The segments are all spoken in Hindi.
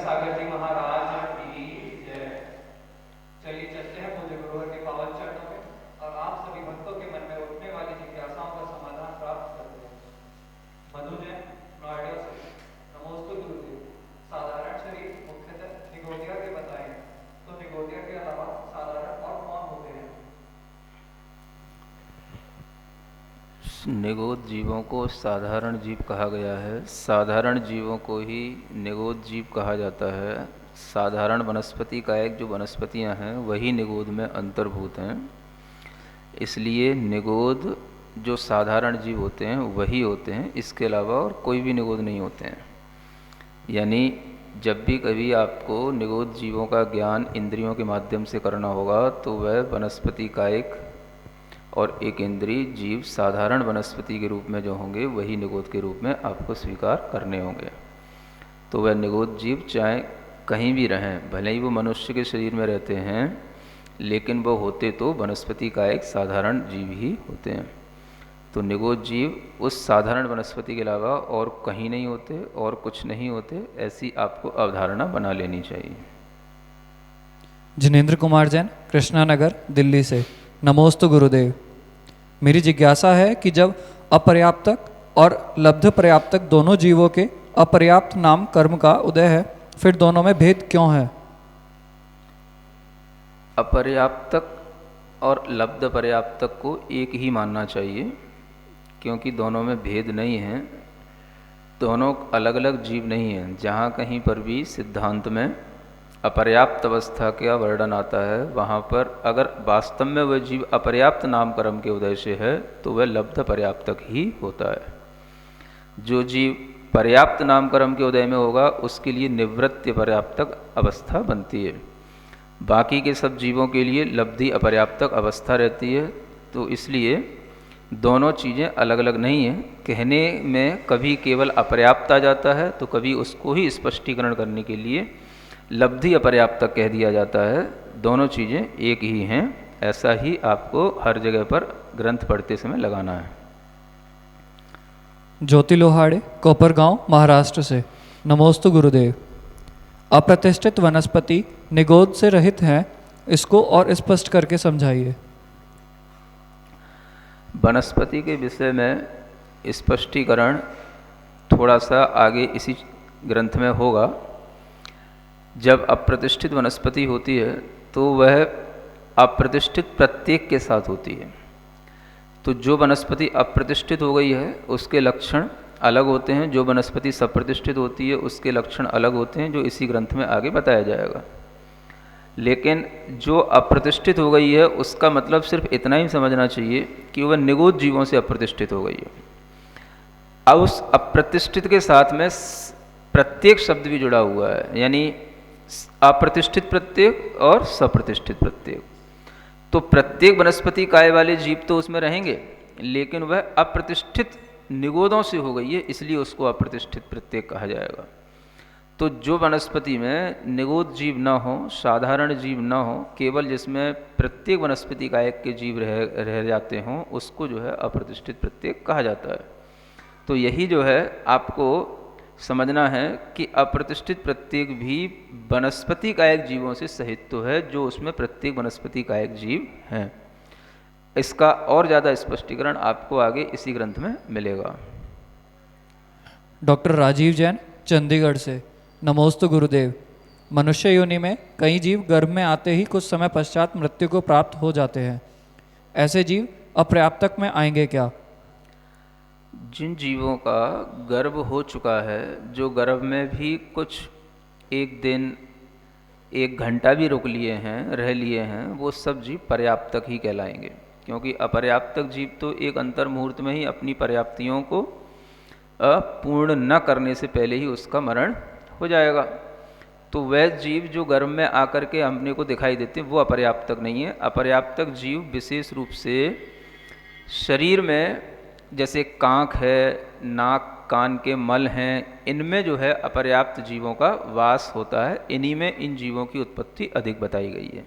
सागर जी महाराज की जय। चलिए चलते हैं पूज्य गुरुवर के पावन चरणों में और आप सभी भक्तों के मन में उठने वाली जिज्ञासाओं का समाधान प्राप्त करते हैं। मधु जैन नोएडा से। नमोस्तु गुरुदेव। साधारण शरीर मुख्यतः निगोदिया के बताएं, तो निगोदिया के अलावा साधारण और कौन होते हैं? निगोद जीवों को साधारण जीव कहा गया है। साधारण जीवों को ही निगोद जीव कहा जाता है। साधारण वनस्पति का एक जो वनस्पतियां हैं वही निगोद में अंतर्भूत हैं। इसलिए निगोद जो साधारण जीव होते हैं वही होते हैं, इसके अलावा और कोई भी निगोद नहीं होते हैं। यानी जब भी कभी आपको निगोद जीवों का ज्ञान इंद्रियों के माध्यम से करना होगा तो वह वनस्पति का एक और एक इंद्रिय जीव साधारण वनस्पति के रूप में जो होंगे वही निगोद के रूप में आपको स्वीकार करने होंगे। तो वह निगोद जीव चाहे कहीं भी रहें, भले ही वो मनुष्य के शरीर में रहते हैं, लेकिन वो होते तो वनस्पति का एक साधारण जीव ही होते हैं। तो निगोद जीव उस साधारण वनस्पति के अलावा और कहीं नहीं होते और कुछ नहीं होते, ऐसी आपको अवधारणा बना लेनी चाहिए। जिनेंद्र कुमार जैन कृष्णा नगर दिल्ली से। नमोस्तु गुरुदेव। मेरी जिज्ञासा है कि जब अपर्याप्तक और लब्ध पर्याप्तक दोनों जीवों के अपर्याप्त नाम कर्म का उदय है, फिर दोनों में भेद क्यों है? अपर्याप्तक और लब्ध पर्याप्तक को एक ही मानना चाहिए, क्योंकि दोनों में भेद नहीं है। दोनों अलग अलग जीव नहीं हैं। जहाँ कहीं पर भी सिद्धांत में अपर्याप्त अवस्था का वर्णन आता है, वहाँ पर अगर वास्तव में वह जीव अपर्याप्त नाम कर्म के उदय से है तो वह लब्ध पर्याप्तक ही होता है। जो जीव पर्याप्त नाम कर्म के उदय में होगा उसके लिए निवृत्ति पर्याप्तक अवस्था बनती है। बाकी के सब जीवों के लिए लब्धि अपर्याप्तक अवस्था रहती है। तो इसलिए दोनों चीज़ें अलग अलग नहीं हैं। कहने में कभी केवल अपर्याप्त आ जाता है तो कभी उसको ही स्पष्टीकरण करने के लिए लब्धि अपर्याप्तक कह दिया जाता है। दोनों चीज़ें एक ही हैं, ऐसा ही आपको हर जगह पर ग्रंथ पढ़ते समय लगाना है। ज्योति लोहाड़े कोपरगांव महाराष्ट्र से। नमोस्तु गुरुदेव। अप्रतिष्ठित वनस्पति निगोद से रहित है, इसको और स्पष्ट करके समझाइए। वनस्पति के विषय में स्पष्टीकरण थोड़ा सा आगे इसी ग्रंथ में होगा। जब अप्रतिष्ठित वनस्पति होती है तो वह अप्रतिष्ठित प्रत्येक के साथ होती है। तो जो वनस्पति अप्रतिष्ठित हो गई है उसके लक्षण अलग होते हैं, जो वनस्पति सप्रतिष्ठित होती है उसके लक्षण अलग होते हैं, जो इसी ग्रंथ में आगे बताया जाएगा। लेकिन जो अप्रतिष्ठित हो गई है उसका मतलब सिर्फ इतना ही समझना चाहिए कि वह निगोद जीवों से अप्रतिष्ठित हो गई है। अब उस अप्रतिष्ठित के साथ में प्रत्येक शब्द भी जुड़ा हुआ है, यानी अप्रतिष्ठित प्रत्येक और सप्रतिष्ठित प्रत्येक। तो प्रत्येक वनस्पति काय वाले जीव तो उसमें रहेंगे, लेकिन वह अप्रतिष्ठित निगोदों से हो गई है, इसलिए उसको अप्रतिष्ठित प्रत्येक कहा जाएगा। तो जो वनस्पति में निगोद जीव न हो, साधारण जीव न हो, केवल जिसमें प्रत्येक वनस्पति काय के जीव रह जाते हों, उसको जो है अप्रतिष्ठित प्रत्येक कहा जाता है। तो यही जो है आपको समझना है कि अप्रतिष्ठित प्रत्येक भी वनस्पति कायक जीवों से सहित तो है, जो उसमें प्रत्येक वनस्पति कायक जीव हैं। इसका और ज़्यादा स्पष्टीकरण आपको आगे इसी ग्रंथ में मिलेगा। डॉक्टर राजीव जैन चंडीगढ़ से। नमोस्तु गुरुदेव। मनुष्य योनि में कई जीव गर्भ में आते ही कुछ समय पश्चात मृत्यु को प्राप्त हो जाते हैं। ऐसे जीव अपर्याप्तक में आएंगे क्या? जिन जीवों का गर्भ हो चुका है, जो गर्भ में भी कुछ एक दिन एक घंटा भी रुक लिए हैं, रह लिए हैं, वो सब जीव पर्याप्तक ही कहलाएंगे। क्योंकि अपर्याप्तक जीव तो एक अंतर मुहूर्त में ही अपनी पर्याप्तियों को पूर्ण न करने से पहले ही उसका मरण हो जाएगा। तो वह जीव जो गर्भ में आकर के हमने को दिखाई देते हैं वो अपर्याप्तक नहीं है। अपर्याप्तक जीव विशेष रूप से शरीर में, जैसे कांख है, नाक कान के मल हैं, इनमें जो है अपर्याप्त जीवों का वास होता है। इन्हीं में इन जीवों की उत्पत्ति अधिक बताई गई है।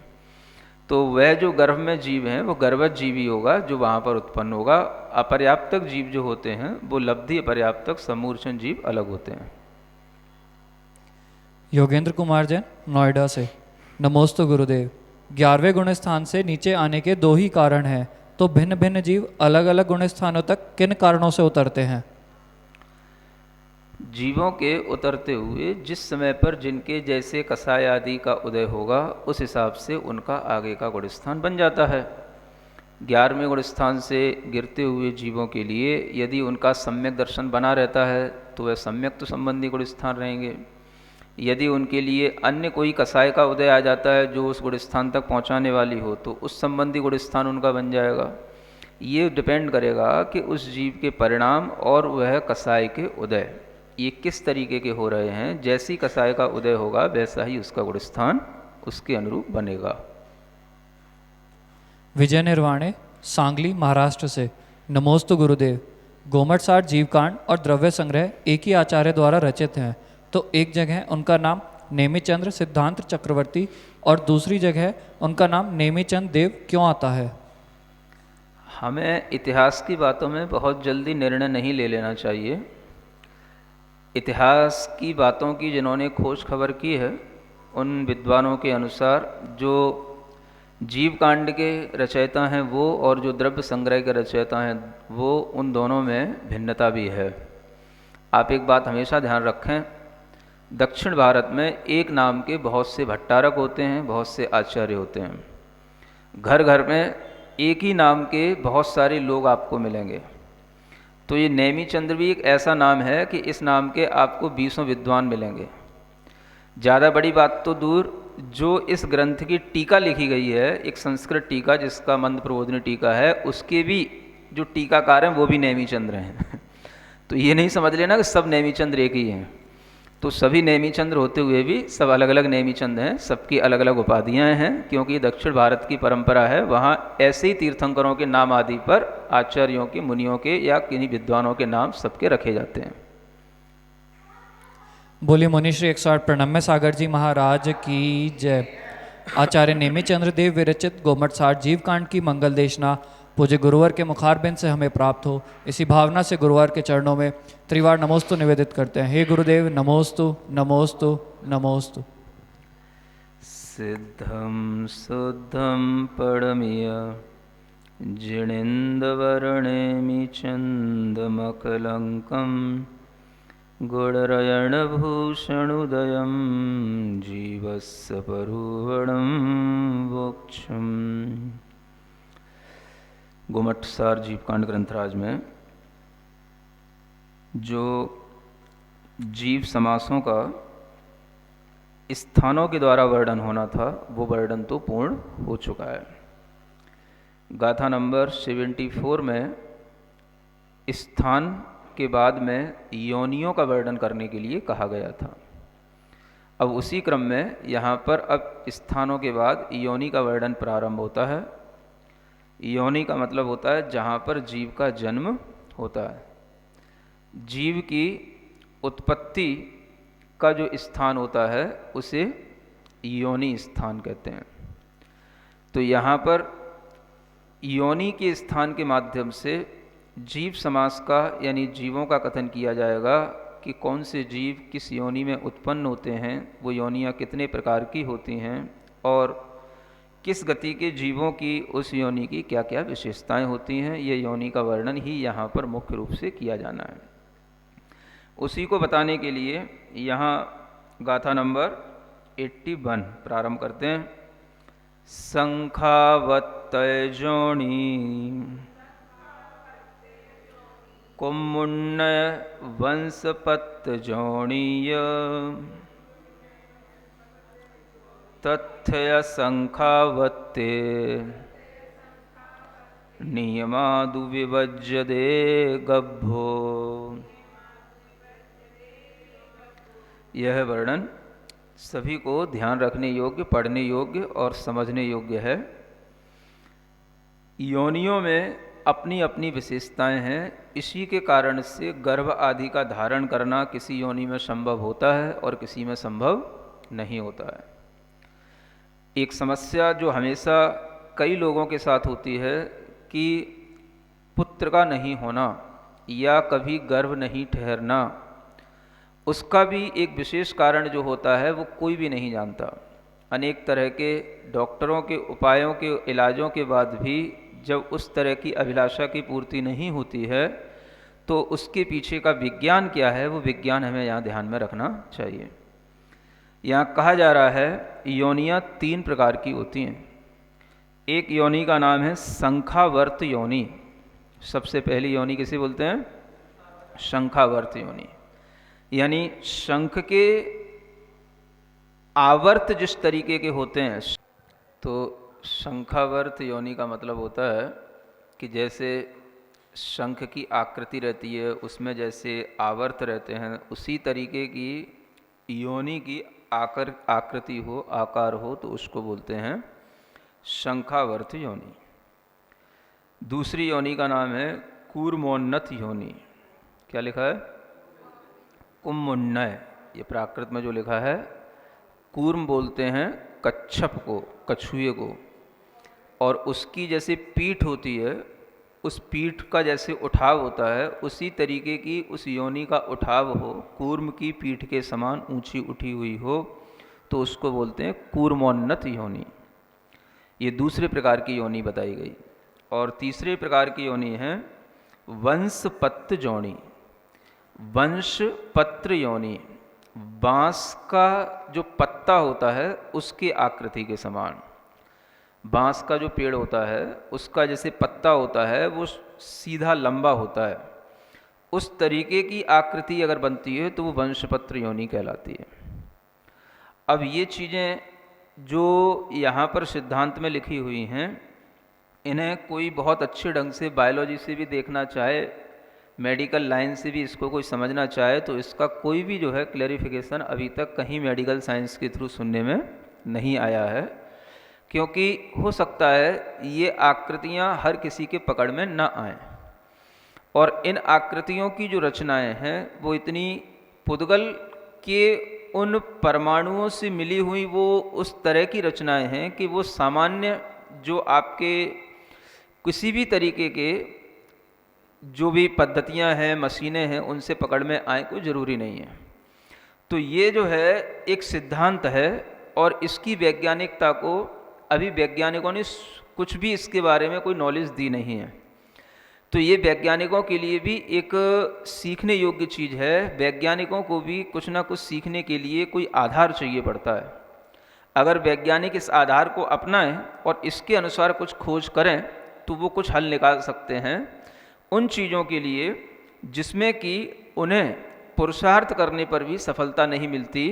तो वह जो गर्भ में जीव हैं वो गर्भज जीव ही होगा जो वहाँ पर उत्पन्न होगा। अपर्याप्तक जीव जो होते हैं वो लब्धि अपर्याप्तक समूर्छन जीव अलग होते हैं। योगेंद्र कुमार जैन, नोएडा से। नमोस्तु गुरुदेव। 11वें गुण स्थान से नीचे आने के दो ही कारण हैं, तो भिन्न भिन्न जीव अलग अलग गुण स्थानों तक किन कारणों से उतरते हैं? जीवों के उतरते हुए जिस समय पर जिनके जैसे कसाय आदि का उदय होगा उस हिसाब से उनका आगे का गुण स्थान बन जाता है। 11वें गुण स्थान से गिरते हुए जीवों के लिए यदि उनका सम्यक दर्शन बना रहता है तो वह सम्यक तो संबंधी गुण स्थान रहेंगे। यदि उनके लिए अन्य कोई कसाय का उदय आ जाता है जो उस गुण स्थान तक पहुंचाने वाली हो तो उस संबंधी गुण स्थान उनका बन जाएगा। ये डिपेंड करेगा कि उस जीव के परिणाम और वह कसाय के उदय ये किस तरीके के हो रहे हैं। जैसी कसाय का उदय होगा वैसा ही उसका गुण स्थान उसके अनुरूप बनेगा। विजय निर्वाणे, सांगली, महाराष्ट्र से। नमोस्तु गुरुदेव। गोमट साठ जीवकांड और द्रव्य संग्रह एक ही आचार्य द्वारा रचित हैं, तो एक जगह उनका नाम नेमिचंद्र सिद्धांत चक्रवर्ती और दूसरी जगह उनका नाम नेमिचंद देव क्यों आता है? हमें इतिहास की बातों में बहुत जल्दी निर्णय नहीं ले लेना चाहिए। इतिहास की बातों की जिन्होंने खोज खबर की है उन विद्वानों के अनुसार जो जीव कांड के रचयिता हैं वो और जो द्रव्य संग्रह के रचयिता हैं वो उन दोनों में भिन्नता भी है। आप एक बात हमेशा ध्यान रखें, दक्षिण भारत में एक नाम के बहुत से भट्टारक होते हैं, बहुत से आचार्य होते हैं। घर घर में एक ही नाम के बहुत सारे लोग आपको मिलेंगे। तो ये नेमिचंद्र भी एक ऐसा नाम है कि इस नाम के आपको 20 विद्वान मिलेंगे। ज़्यादा बड़ी बात तो दूर, जो इस ग्रंथ की टीका लिखी गई है, एक संस्कृत टीका जिसका मंद प्रबोधिनी टीका है, उसके भी जो टीकाकार हैं वो भी नेमिचंद्र हैं। तो ये नहीं समझ लेना कि सब नेमिचंद्र एक ही हैं। तो सभी नेमिचंद्र होते हुए भी सब अलग अलग नेमिचंद हैं, सबकी अलग अलग उपाधियाँ हैं, क्योंकि दक्षिण भारत की परंपरा है वहाँ ऐसे ही तीर्थंकरों के नाम आदि पर आचार्यों के, मुनियों के या किन्हीं विद्वानों के नाम सबके रखे जाते हैं। बोलिए मुनि श्री 108 प्रणम्य सागर जी महाराज की जय। आचार्य नेमिचंद्र देव विरचित गोमट साठ जीव कांड की मंगल देशना पूज्य गुरुवर के मुखारबिंद से हमें प्राप्त हो, इसी भावना से गुरुवार के चरणों में त्रिवार नमोस्तु निवेदित करते हैं। हे गुरुदेव नमोस्तु नमोस्तु नमोस्तु। सिद्धं शुद्धं परमिय जिणेन्द्रवर्णेमि चन्दमकलङ्कं गुणरयणभूषणोदयं जीवस्य परुवणं मोक्षम्। गोमट सार जीवकांड ग्रंथराज में जो जीव समासों का स्थानों के द्वारा वर्णन होना था वो वर्णन तो पूर्ण हो चुका है। गाथा नंबर 74 में स्थान के बाद में योनियों का वर्णन करने के लिए कहा गया था। अब उसी क्रम में यहाँ पर अब स्थानों के बाद योनि का वर्णन प्रारंभ होता है। योनि का मतलब होता है जहाँ पर जीव का जन्म होता है। जीव की उत्पत्ति का जो स्थान होता है उसे योनि स्थान कहते हैं। तो यहाँ पर योनि के स्थान के माध्यम से जीव समास का यानी जीवों का कथन किया जाएगा कि कौन से जीव किस योनि में उत्पन्न होते हैं, वो योनियाँ कितने प्रकार की होती हैं और किस गति के जीवों की उस योनि की क्या क्या विशेषताएं होती हैं। ये योनि का वर्णन ही यहाँ पर मुख्य रूप से किया जाना है। उसी को बताने के लिए यहाँ गाथा नंबर 81 प्रारंभ करते हैं। शंखावत्तय जोणी कुम्मुण्य वंशपत्त जोणीय तथ्य शंखावत्ते नियमादु विभज्यते गभ्भो। यह वर्णन सभी को ध्यान रखने योग्य, पढ़ने योग्य और समझने योग्य है। योनियों में अपनी अपनी विशेषताएं हैं। इसी के कारण से गर्भ आदि का धारण करना किसी योनि में संभव होता है और किसी में संभव नहीं होता है। एक समस्या जो हमेशा कई लोगों के साथ होती है कि पुत्र का नहीं होना या कभी गर्भ नहीं ठहरना, उसका भी एक विशेष कारण जो होता है वो कोई भी नहीं जानता। अनेक तरह के डॉक्टरों के उपायों के इलाजों के बाद भी जब उस तरह की अभिलाषा की पूर्ति नहीं होती है तो उसके पीछे का विज्ञान क्या है, वो विज्ञान हमें यहाँ ध्यान में रखना चाहिए। यहाँ कहा जा रहा है योनियाँ 3 प्रकार की होती हैं। एक योनि का नाम है शंखावर्त योनि। सबसे पहली योनि किसे बोलते हैं? शंखावर्त योनि। यानी शंख के आवर्त जिस तरीके के होते हैं, तो शंखावर्त योनि का मतलब होता है कि जैसे शंख की आकृति रहती है, उसमें जैसे आवर्त रहते हैं, उसी तरीके की योनि की आकृति हो, आकार हो, तो उसको बोलते हैं शंखावर्त योनि। दूसरी योनि का नाम है कूर्मोन्नत योनि। क्या लिखा है? कुम्मुन्नय। ये प्राकृत में जो लिखा है, कूर्म बोलते हैं कच्छप को, कछुए को, और उसकी जैसे पीठ होती है, उस पीठ का जैसे उठाव होता है, उसी तरीके की उस योनि का उठाव हो, कूर्म की पीठ के समान ऊंची उठी हुई हो, तो उसको बोलते हैं कूर्मोन्नत योनि। ये दूसरे प्रकार की योनि बताई गई। और तीसरे प्रकार की योनि है वंशपत्र योनि। वंशपत्र योनि, बांस का जो पत्ता होता है उसकी आकृति के समान। बांस का जो पेड़ होता है उसका जैसे पत्ता होता है वो सीधा लंबा होता है, उस तरीके की आकृति अगर बनती है तो वो वंशपत्र योनि कहलाती है। अब ये चीज़ें जो यहाँ पर सिद्धांत में लिखी हुई हैं, इन्हें कोई बहुत अच्छे ढंग से बायोलॉजी से भी देखना चाहे, मेडिकल लाइन से भी इसको कोई समझना चाहे, तो इसका कोई भी जो है क्लैरिफिकेशन अभी तक कहीं मेडिकल साइंस के थ्रू सुनने में नहीं आया है, क्योंकि हो सकता है ये आकृतियाँ हर किसी के पकड़ में ना आएँ। और इन आकृतियों की जो रचनाएं हैं वो इतनी पुद्गल के उन परमाणुओं से मिली हुई वो उस तरह की रचनाएं हैं कि वो सामान्य जो आपके किसी भी तरीके के जो भी पद्धतियां हैं, मशीनें हैं, उनसे पकड़ में आए कोई ज़रूरी नहीं है। तो ये जो है एक सिद्धांत है और इसकी वैज्ञानिकता को अभी वैज्ञानिकों ने कुछ भी इसके बारे में कोई नॉलेज दी नहीं है। तो ये वैज्ञानिकों के लिए भी एक सीखने योग्य चीज़ है। वैज्ञानिकों को भी कुछ ना कुछ सीखने के लिए कोई आधार चाहिए पड़ता है। अगर वैज्ञानिक इस आधार को अपनाएं और इसके अनुसार कुछ खोज करें तो वो कुछ हल निकाल सकते हैं उन चीज़ों के लिए जिसमें कि उन्हें पुरुषार्थ करने पर भी सफलता नहीं मिलती।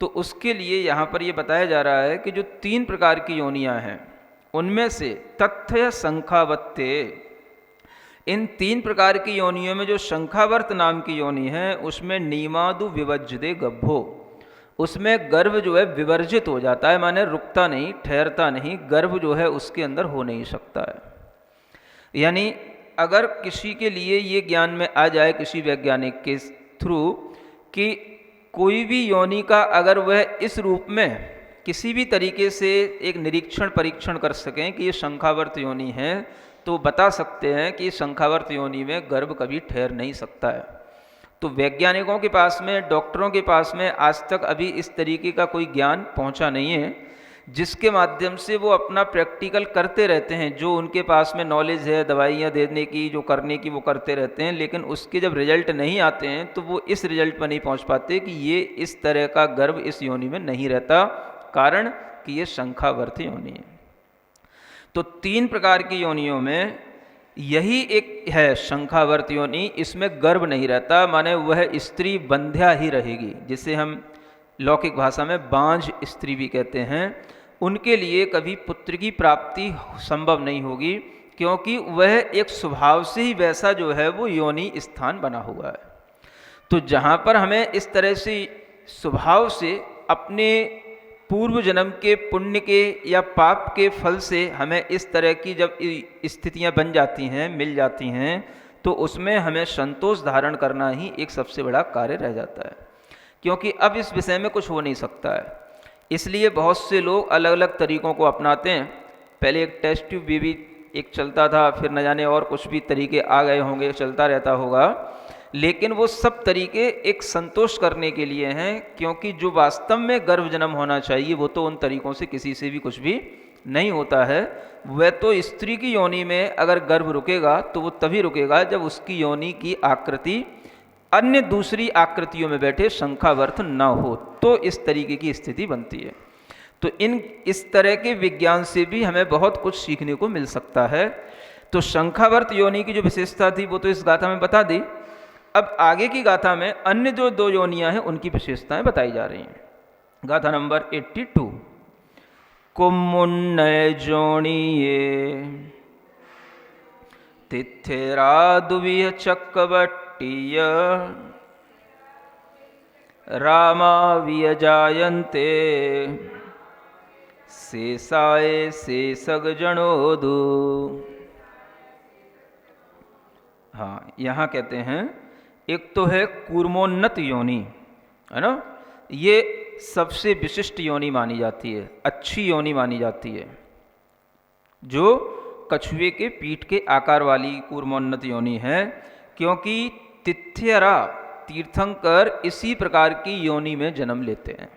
तो उसके लिए यहाँ पर ये बताया जा रहा है कि जो 3 प्रकार की योनियाँ हैं उनमें से तथ्य शंखावत्ते, इन 3 प्रकार की योनियों में जो शंखावर्त नाम की योनि है उसमें नीमादु विवज्जदे गभ्भो, उसमें गर्भ जो है विवर्जित हो जाता है, माने रुकता नहीं, ठहरता नहीं, गर्भ जो है उसके अंदर हो नहीं सकता है। यानी अगर किसी के लिए ये ज्ञान में आ जाए किसी वैज्ञानिक के थ्रू कि कोई भी योनि का अगर वह इस रूप में किसी भी तरीके से एक निरीक्षण परीक्षण कर सकें कि ये शंखावर्त योनि है, तो बता सकते हैं कि शंखावर्त योनि में गर्भ कभी ठहर नहीं सकता है। तो वैज्ञानिकों के पास में, डॉक्टरों के पास में आज तक अभी इस तरीके का कोई ज्ञान पहुंचा नहीं है जिसके माध्यम से वो अपना प्रैक्टिकल करते रहते हैं। जो उनके पास में नॉलेज है दवाइयाँ देने की, जो करने की, वो करते रहते हैं, लेकिन उसके जब रिजल्ट नहीं आते हैं तो वो इस रिजल्ट पर नहीं पहुंच पाते कि ये इस तरह का गर्भ इस योनि में नहीं रहता, कारण कि ये शंखावर्त योनि है। तो 3 प्रकार की योनियों में यही एक है शंखावर्त योनि, इसमें गर्भ नहीं रहता, माने वह स्त्री बंध्या ही रहेगी, जिसे हम लौकिक भाषा में बांझ स्त्री भी कहते हैं। उनके लिए कभी पुत्र की प्राप्ति संभव नहीं होगी, क्योंकि वह एक स्वभाव से ही वैसा जो है वो योनि स्थान बना हुआ है। तो जहाँ पर हमें इस तरह से स्वभाव से अपने पूर्व जन्म के पुण्य के या पाप के फल से हमें इस तरह की जब स्थितियां बन जाती हैं, मिल जाती हैं, तो उसमें हमें संतोष धारण करना ही एक सबसे बड़ा कार्य रह जाता है, क्योंकि अब इस विषय में कुछ हो नहीं सकता है। इसलिए बहुत से लोग अलग अलग तरीकों को अपनाते हैं। पहले एक टेस्ट ट्यूब बेबी एक चलता था, फिर न जाने और कुछ भी तरीके आ गए होंगे, चलता रहता होगा। लेकिन वो सब तरीके एक संतोष करने के लिए हैं, क्योंकि जो वास्तव में गर्भ जन्म होना चाहिए वो तो उन तरीकों से किसी से भी कुछ भी नहीं होता है। वह तो स्त्री की योनि में अगर गर्भ रुकेगा तो वो तभी रुकेगा जब उसकी योनि की आकृति अन्य दूसरी आकृतियों में बैठे शंखावर्त न हो, तो इस तरीके की स्थिति बनती है। तो इस तरह के विज्ञान से भी हमें बहुत कुछ सीखने को मिल सकता है। तो शंखावर्त योनि की जो विशेषता थी वो तो इस गाथा में बता दी। अब आगे की गाथा में अन्य जो 2 योनियां हैं उनकी विशेषताएं बताई जा रही हैं। गाथा नंबर 82। कुमुन्नय जोणीये तिथिरादुविह चक्रवट्टीय रामाविय जायन्ते शेषाय शेषग जणोदु। हाँ, यहाँ कहते हैं एक तो है कूर्मोन्नत योनि, है ना, ये सबसे विशिष्ट योनि मानी जाती है, अच्छी योनि मानी जाती है, जो कछुए के पीठ के आकार वाली कूर्मोन्नत योनि है, क्योंकि तिथ्यरा तीर्थंकर इसी प्रकार की योनि में जन्म लेते हैं।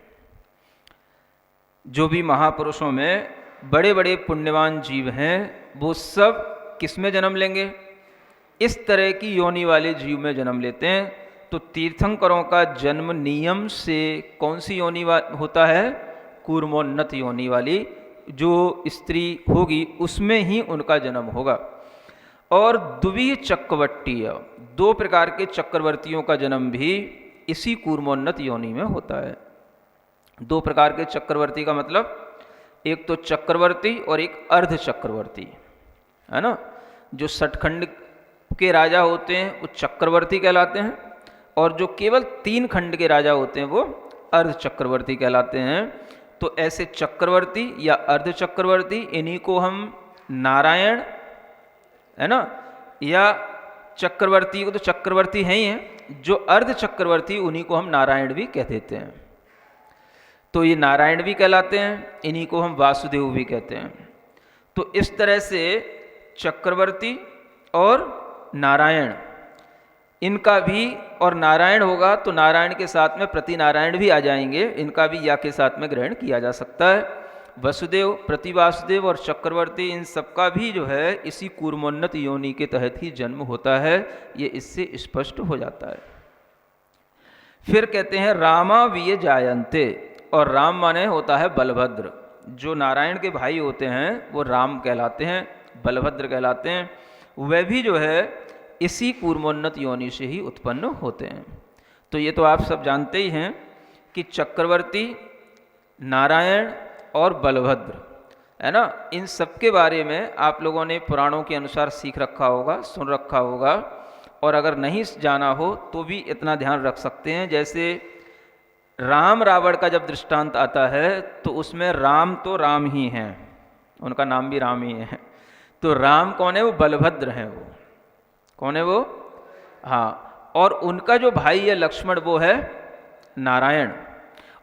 जो भी महापुरुषों में बड़े बड़े पुण्यवान जीव हैं वो सब किस में जन्म लेंगे? इस तरह की योनि वाले जीव में जन्म लेते हैं। तो तीर्थंकरों का जन्म नियम से कौन सी योनि होता है? कूर्मोन्नत योनि वाली जो स्त्री होगी उसमें ही उनका जन्म होगा। और द्वितीय चक्रवर्तीय, 2 प्रकार के चक्रवर्तियों का जन्म भी इसी कूर्मोन्नत योनि में होता है। 2 प्रकार के चक्रवर्ती का मतलब एक तो चक्रवर्ती और एक अर्ध चक्रवर्ती, है ना। जो सठखंड के राजा होते हैं वो चक्रवर्ती कहलाते हैं, और जो केवल 3 खंड के राजा होते हैं वो अर्ध चक्रवर्ती कहलाते हैं। तो ऐसे चक्रवर्ती या अर्ध चक्रवर्ती, इन्हीं को हम नारायण, है ना, या चक्रवर्ती को तो चक्रवर्ती हैं ही हैं, जो अर्ध चक्रवर्ती उन्हीं को हम नारायण भी कह देते हैं। तो ये नारायण भी कहलाते हैं, इन्हीं को हम वासुदेव भी कहते हैं। तो इस तरह से चक्रवर्ती और नारायण, इनका भी, और नारायण होगा तो नारायण के साथ में प्रति नारायण भी आ जाएंगे, इनका भी या के साथ में ग्रहण किया जा सकता है। वसुदेव, प्रतिवासुदेव और चक्रवर्ती, इन सबका भी जो है इसी कूर्मोन्नत योनि के तहत ही जन्म होता है, ये इससे स्पष्ट हो जाता है। फिर कहते हैं रामाविय जायन्ते, और राम माने होता है बलभद्र। जो नारायण के भाई होते हैं वो राम कहलाते हैं, बलभद्र कहलाते हैं। वह भी जो है इसी कूर्मोन्नत योनि से ही उत्पन्न होते हैं। तो ये तो आप सब जानते ही हैं कि चक्रवर्ती, नारायण और बलभद्र, है ना, इन सब के बारे में आप लोगों ने पुराणों के अनुसार सीख रखा होगा, सुन रखा होगा। और अगर नहीं जाना हो तो भी इतना ध्यान रख सकते हैं, जैसे राम रावण का जब दृष्टांत आता है तो उसमें राम तो राम ही हैं, उनका नाम भी राम ही है। तो राम कौन है? वो बलभद्र हैं। वो कौन है? वो, हाँ। और उनका जो भाई है लक्ष्मण वो है नारायण,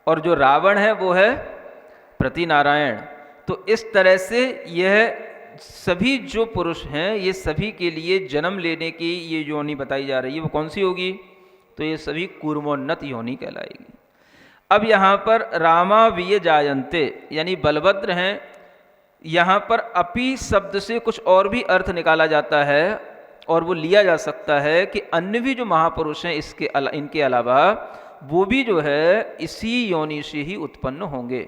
और जो रावण है वो है प्रतिनारायण। तो इस तरह से यह सभी जो पुरुष हैं ये सभी के लिए जन्म लेने की ये योनि बताई जा रही है, वो कौन सी होगी? तो ये सभी कूर्मोन्नत योनि कहलाएगी। अब यहाँ पर रामाविय जायन्ते यानी बलभद्र हैं, यहाँ पर अपि शब्द से कुछ और भी अर्थ निकाला जाता है, और वो लिया जा सकता है कि अन्य भी जो महापुरुष हैं इनके अलावा वो भी जो है इसी योनि से ही उत्पन्न होंगे।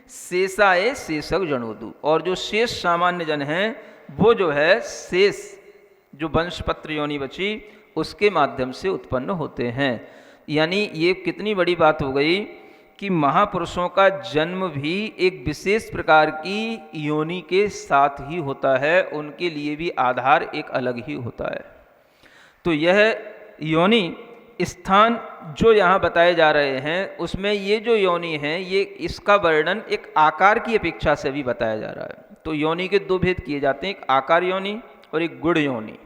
शेषाए शेषक जनोदु, और जो शेष सामान्य जन हैं वो जो है शेष जो वंशपत्र योनि बची उसके माध्यम से उत्पन्न होते हैं। यानी ये कितनी बड़ी बात हो गई कि महापुरुषों का जन्म भी एक विशेष प्रकार की योनि के साथ ही होता है, उनके लिए भी आधार एक अलग ही होता है। तो यह योनि स्थान जो यहाँ बताए जा रहे हैं उसमें ये जो योनि है ये इसका वर्णन एक आकार की अपेक्षा से भी बताया जा रहा है। तो योनि के 2 भेद किए जाते हैं, एक आकार योनि और एक गुण योनि।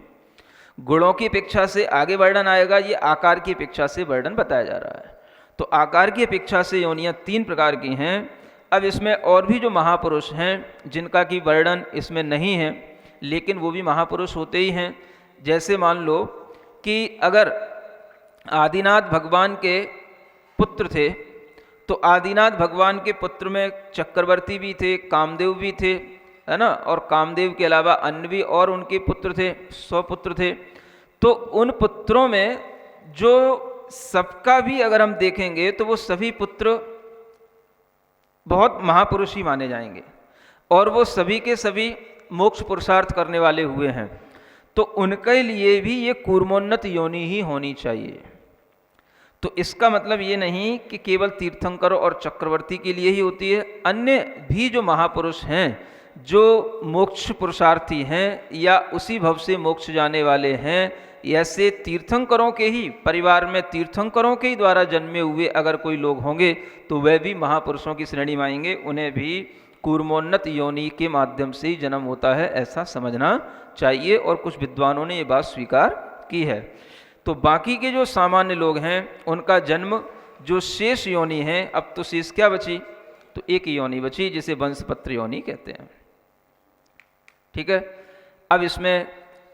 गुणों की अपेक्षा से आगे वर्णन आएगा, ये आकार की अपेक्षा से वर्णन बताया जा रहा है। तो आकार की अपेक्षा से योनियाँ 3 प्रकार की हैं। अब इसमें और भी जो महापुरुष हैं जिनका कि वर्णन इसमें नहीं है लेकिन वो भी महापुरुष होते ही हैं। जैसे मान लो कि अगर आदिनाथ भगवान के पुत्र थे तो आदिनाथ भगवान के पुत्र में चक्रवर्ती भी थे, कामदेव भी थे, है ना, और कामदेव के अलावा अन्य भी और उनके पुत्र थे, 100 पुत्र थे। तो उन पुत्रों में जो सबका भी अगर हम देखेंगे तो वो सभी पुत्र बहुत महापुरुष ही माने जाएंगे और वो सभी के सभी मोक्ष पुरुषार्थ करने वाले हुए हैं। तो उनके लिए भी ये कूर्मोन्नत योनि ही होनी चाहिए। तो इसका मतलब ये नहीं कि केवल तीर्थंकर और चक्रवर्ती के लिए ही होती है, अन्य भी जो महापुरुष हैं, जो मोक्ष पुरुषार्थी हैं या उसी भव से मोक्ष जाने वाले हैं, ऐसे तीर्थंकरों के ही परिवार में तीर्थंकरों के ही द्वारा जन्मे हुए अगर कोई लोग होंगे तो वह भी महापुरुषों की श्रेणी में आएंगे। उन्हें भी कूर्मोन्नत योनि के माध्यम से ही जन्म होता है, ऐसा समझना चाहिए। और कुछ विद्वानों ने ये बात स्वीकार की है। तो बाकी के जो सामान्य लोग हैं उनका जन्म जो शेष योनि है, अब तो शेष क्या बची, तो एक ही योनि बची जिसे वंशपत्र योनि कहते हैं। ठीक है, अब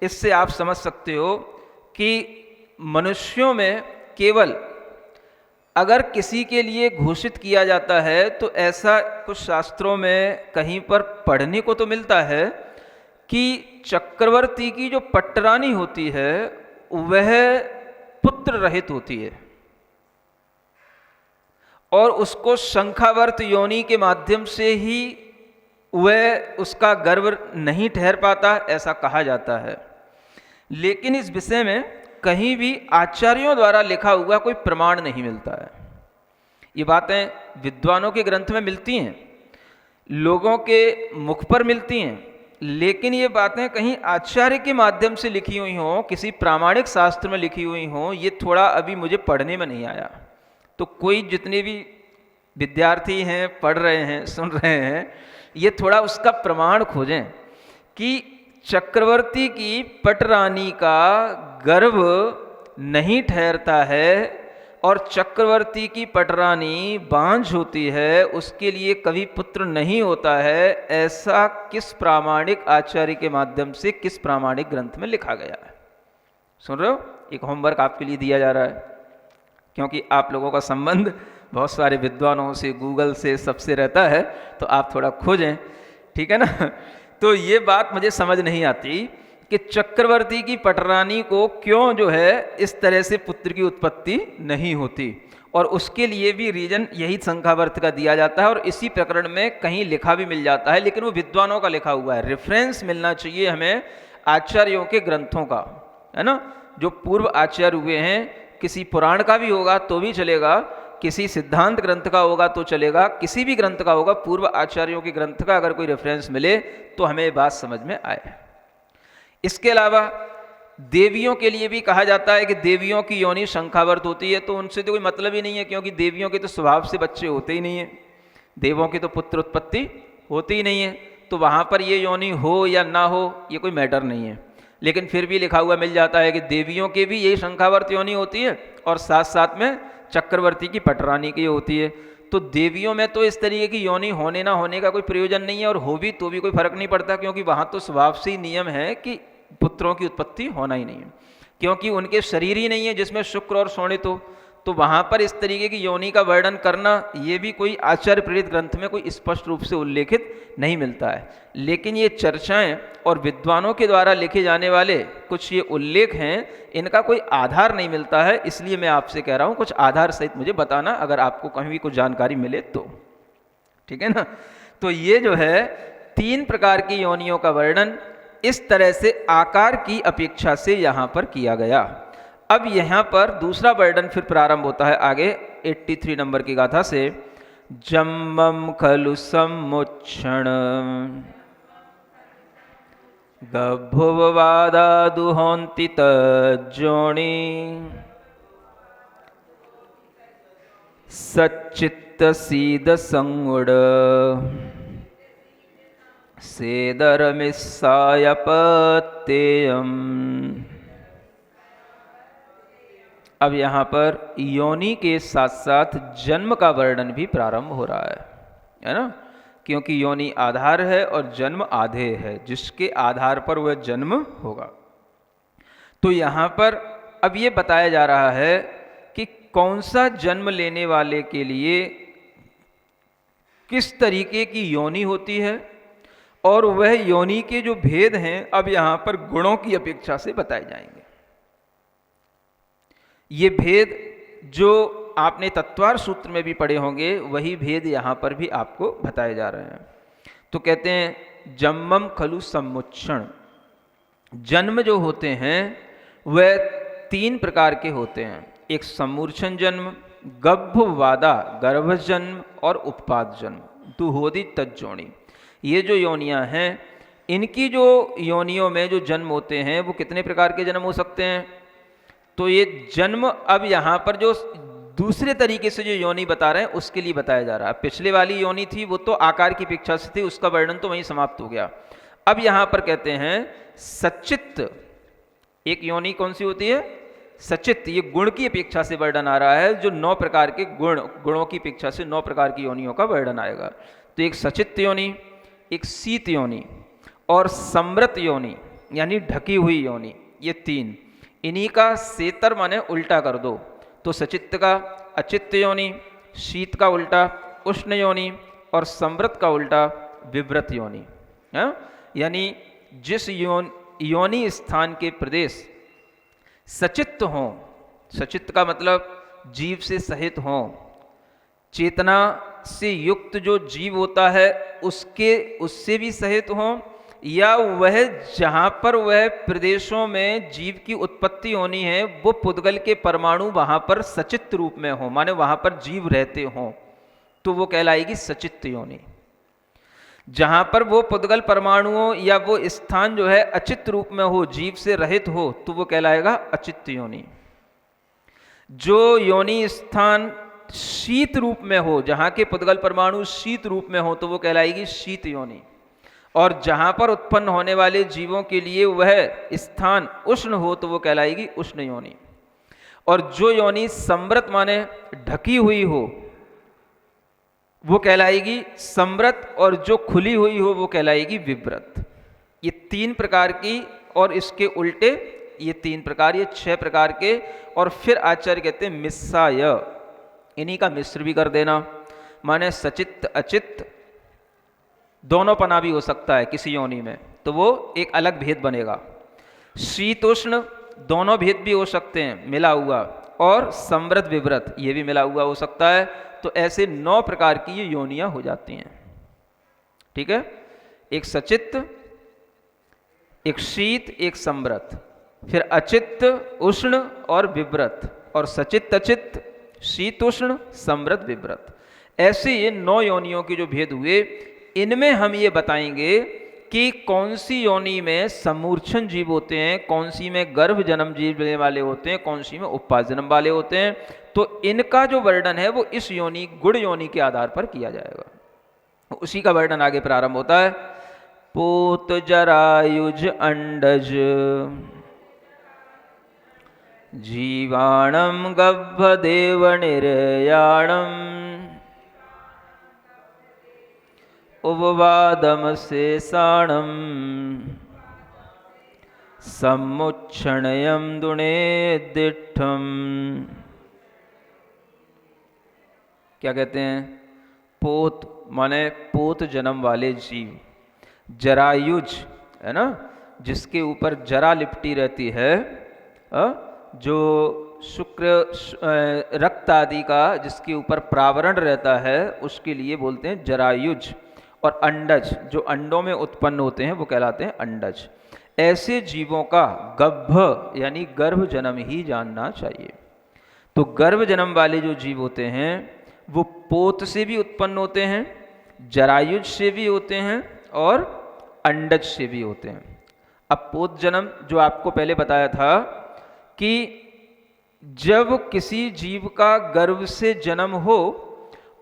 इससे आप समझ सकते हो कि मनुष्यों में केवल अगर किसी के लिए घोषित किया जाता है तो ऐसा कुछ शास्त्रों में कहीं पर पढ़ने को तो मिलता है कि चक्रवर्ती की जो पट्टरानी होती है वह पुत्र रहित होती है और उसको शंखावर्त योनि के माध्यम से ही वह उसका गर्भ नहीं ठहर पाता, ऐसा कहा जाता है। लेकिन इस विषय में कहीं भी आचार्यों द्वारा लिखा हुआ कोई प्रमाण नहीं मिलता है। ये बातें विद्वानों के ग्रंथ में मिलती हैं, लोगों के मुख पर मिलती हैं, लेकिन ये बातें कहीं आचार्य के माध्यम से लिखी हुई हों, किसी प्रामाणिक शास्त्र में लिखी हुई हों, ये थोड़ा अभी मुझे पढ़ने में नहीं आया। तो कोई जितने भी विद्यार्थी हैं, पढ़ रहे हैं, सुन रहे हैं, ये थोड़ा उसका प्रमाण खोजें कि चक्रवर्ती की पटरानी का गर्भ नहीं ठहरता है और चक्रवर्ती की पटरानी बांझ होती है, उसके लिए कभी पुत्र नहीं होता है, ऐसा किस प्रामाणिक आचार्य के माध्यम से, किस प्रामाणिक ग्रंथ में लिखा गया है? सुन रहे हो, एक होमवर्क आपके लिए दिया जा रहा है, क्योंकि आप लोगों का संबंध बहुत सारे विद्वानों से, गूगल से, सबसे रहता है, तो आप थोड़ा खोजें, ठीक है ना। तो ये बात मुझे समझ नहीं आती कि चक्रवर्ती की पटरानी को क्यों जो है इस तरह से पुत्र की उत्पत्ति नहीं होती, और उसके लिए भी रीजन यही शंखावर्त का दिया जाता है और इसी प्रकरण में कहीं लिखा भी मिल जाता है, लेकिन वो विद्वानों का लिखा हुआ है। रेफरेंस मिलना चाहिए हमें आचार्यों के ग्रंथों का, है ना, जो पूर्व आचार्य हुए हैं। किसी पुराण का भी होगा तो भी चलेगा, किसी सिद्धांत ग्रंथ का होगा तो चलेगा, किसी भी ग्रंथ का होगा, पूर्व आचार्यों के ग्रंथ का अगर कोई रेफरेंस मिले तो हमें बात समझ में आए। इसके अलावा देवियों के लिए भी कहा जाता है कि देवियों की योनि शंखावर्त होती है, तो उनसे तो कोई मतलब ही नहीं है, क्योंकि देवियों के तो स्वभाव से बच्चे होते ही नहीं है, देवों की तो पुत्र उत्पत्ति होती ही नहीं है, तो वहाँ पर ये योनि हो या ना हो ये कोई मैटर नहीं है। लेकिन फिर भी लिखा हुआ मिल जाता है कि देवियों के भी यही शंखावर्त योनि होती है और साथ साथ में चक्रवर्ती की पटरानी की होती है। तो देवियों में तो इस तरीके की योनि होने ना होने का कोई प्रयोजन नहीं है, और हो भी तो भी कोई फर्क नहीं पड़ता, क्योंकि वहाँ तो स्वभाव से ही नियम है कि पुत्रों की उत्पत्ति होना ही नहीं है, क्योंकि उनके शरीर ही नहीं है जिसमें शुक्र और शोणित हो। तो वहाँ पर इस तरीके की योनि का वर्णन करना ये भी कोई आचार्य प्रेरित ग्रंथ में कोई स्पष्ट रूप से उल्लेखित नहीं मिलता है। लेकिन ये चर्चाएं और विद्वानों के द्वारा लिखे जाने वाले कुछ ये उल्लेख हैं, इनका कोई आधार नहीं मिलता है, इसलिए मैं आपसे कह रहा हूँ कुछ आधार सहित मुझे बताना, अगर आपको कहीं भी कुछ जानकारी मिले तो, ठीक है ना। तो ये जो है 3 प्रकार की योनियों का वर्णन इस तरह से आकार की अपेक्षा से यहाँ पर किया गया। अब यहाँ पर दूसरा वर्णन फिर प्रारंभ होता है आगे 83 नंबर की गाथा से। जम्मम खलु सम्मुच्छण गभुववादा दुहोन्ति तज्जोनि सच्चित्त सीद संगुड सेदरमिस्सायपत्ययम्। अब यहाँ पर योनि के साथ साथ जन्म का वर्णन भी प्रारंभ हो रहा है ना, क्योंकि योनि आधार है और जन्म आधेय है, जिसके आधार पर वह जन्म होगा। तो यहाँ पर अब ये बताया जा रहा है कि कौन सा जन्म लेने वाले के लिए किस तरीके की योनि होती है, और वह योनि के जो भेद हैं अब यहां पर गुणों की अपेक्षा से बताए जाएंगे। ये भेद जो आपने तत्वार सूत्र में भी पढ़े होंगे, वही भेद यहां पर भी आपको बताए जा रहे हैं। तो कहते हैं जन्मम खलु सम्मुच्छण, जन्म जो होते हैं वह 3 प्रकार के होते हैं। एक सम्मूर्छन जन्म, गभ्भवादा गर्भ जन्म और उपपाद जन्म, दुहोदी तज्जोनी। ये जो योनियां हैं, इनकी जो योनियों में जो जन्म होते हैं वो कितने प्रकार के जन्म हो सकते हैं। तो ये जन्म अब यहाँ पर जो दूसरे तरीके से जो योनि बता रहे हैं उसके लिए बताया जा रहा है। पिछले वाली योनि थी वो तो आकार की अपेक्षा से थी, उसका वर्णन तो वहीं समाप्त हो गया। अब यहाँ पर कहते हैं सचित्त, एक योनि कौन सी होती है, सचित्त। ये गुण की अपेक्षा से वर्णन आ रहा है, जो 9 प्रकार के गुणों की अपेक्षा से 9 प्रकार की योनियों का वर्णन आएगा। तो एक सचित्त योनि, एक शीत योनि और समृत योनि यानी ढकी हुई योनि, ये 3। इन्हीं का सेतर माने उल्टा कर दो, तो सचित्त का अचित्त योनि, शीत का उल्टा उष्ण योनि और समृत का उल्टा विव्रत योनि। यानी जिस योनि स्थान के प्रदेश सचित्त हों, सचित्त का मतलब जीव से सहित हों, चेतना से युक्त जो जीव होता है उससे भी सहित हों, या वह जहाँ पर वह प्रदेशों में जीव की उत्पत्ति होनी है वो पुद्गल के परमाणु वहाँ पर सचित्त रूप में हो, माने वहाँ पर जीव रहते हों, तो वो कहलाएगी सचित्त योनि। जहाँ पर वो पुद्गल परमाणुओं या वो स्थान जो है अचित्त रूप में हो, जीव से रहित हो, तो वो कहलाएगा अचित्त योनि। जो योनि स्थान शीत रूप में हो, जहाँ के पुद्गल परमाणु शीत रूप में हो, तो वो कहलाएगी शीत योनि। और जहाँ पर उत्पन्न होने वाले जीवों के लिए वह स्थान उष्ण हो, तो वो कहलाएगी उष्ण योनि। और जो योनि समृत माने ढकी हुई हो वो कहलाएगी समृत, और जो खुली हुई हो वो कहलाएगी विव्रत। ये 3 प्रकार की, और इसके उल्टे ये 3 प्रकार, ये 6 प्रकार के। और फिर आचार्य कहते हैं मिस्साय, इन्हीं का मिश्र भी कर देना, माने सचित्त अचित्त दोनों पना भी हो सकता है किसी योनि में, तो वो एक अलग भेद बनेगा। शीतोष्ण दोनों भेद भी हो सकते हैं मिला हुआ, और समृद्ध विव्रत ये भी मिला हुआ हो सकता है। तो ऐसे 9 प्रकार की ये योनियां हो जाती हैं। ठीक है, एक सचित्त, एक शीत, एक समृत, फिर अचित्त, उष्ण और विव्रत, और सचित्त अचित्त, शीतोष्ण, समृद्ध, विव्रत। ऐसे ये 9 योनियों के जो भेद हुए, इनमें हम ये बताएंगे कि कौन सी योनि में समूर्छन जीव होते हैं, कौन सी में गर्भ जन्म जीव लेने वाले होते हैं, कौन सी में उपपाद जन्म वाले होते हैं। तो इनका जो वर्णन है वो इस योनि गुण योनि के आधार पर किया जाएगा। उसी का वर्णन आगे प्रारंभ होता है। पूत जरायुज अंडज जीवाणम गभ्भदेव निर्याणम उपवादम शेषाणम सम्मुच्छणयम दुणेदिठम। क्या कहते हैं, पोत माने पोत जन्म वाले जीव, जरायुज है ना, जिसके ऊपर जरा लिपटी रहती है, जो शुक्र रक्त आदि का जिसके ऊपर प्रावरण रहता है उसके लिए बोलते हैं जरायुज। और अंडज जो अंडों में उत्पन्न होते हैं वो कहलाते हैं अंडज। ऐसे जीवों का गभ्भ यानी गर्भ जन्म ही जानना चाहिए। तो गर्भ जन्म वाले जो जीव होते हैं वो पोत से भी उत्पन्न होते हैं, जरायुज से भी होते हैं और अंडज से भी होते हैं। अब पोत जन्म जो आपको पहले बताया था कि जब किसी जीव का गर्भ से जन्म हो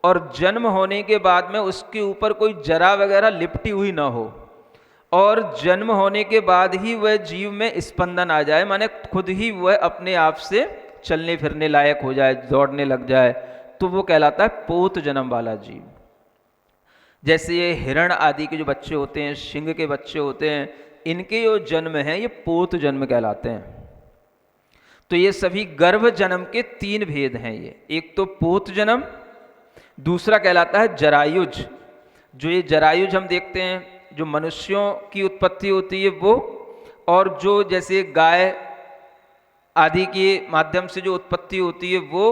और जन्म होने के बाद में उसके ऊपर कोई जरा वगैरह लिपटी हुई ना हो, और जन्म होने के बाद ही वह जीव में स्पंदन आ जाए, माने खुद ही वह अपने आप से चलने फिरने लायक हो जाए, दौड़ने लग जाए, तो वो कहलाता है पोत जन्म वाला जीव। जैसे ये हिरण आदि के जो बच्चे होते हैं, सिंह के बच्चे होते हैं, इनके जो जन्म हैं ये पोत जन्म कहलाते हैं। तो तो ये सभी गर्भ जन्म के 3 भेद हैं। ये एक तो पोत जन्म, दूसरा कहलाता है जरायुज। जो ये जरायुज हम देखते हैं, जो मनुष्यों की उत्पत्ति होती है वो, और जो जैसे गाय आदि के माध्यम से जो उत्पत्ति होती है वो,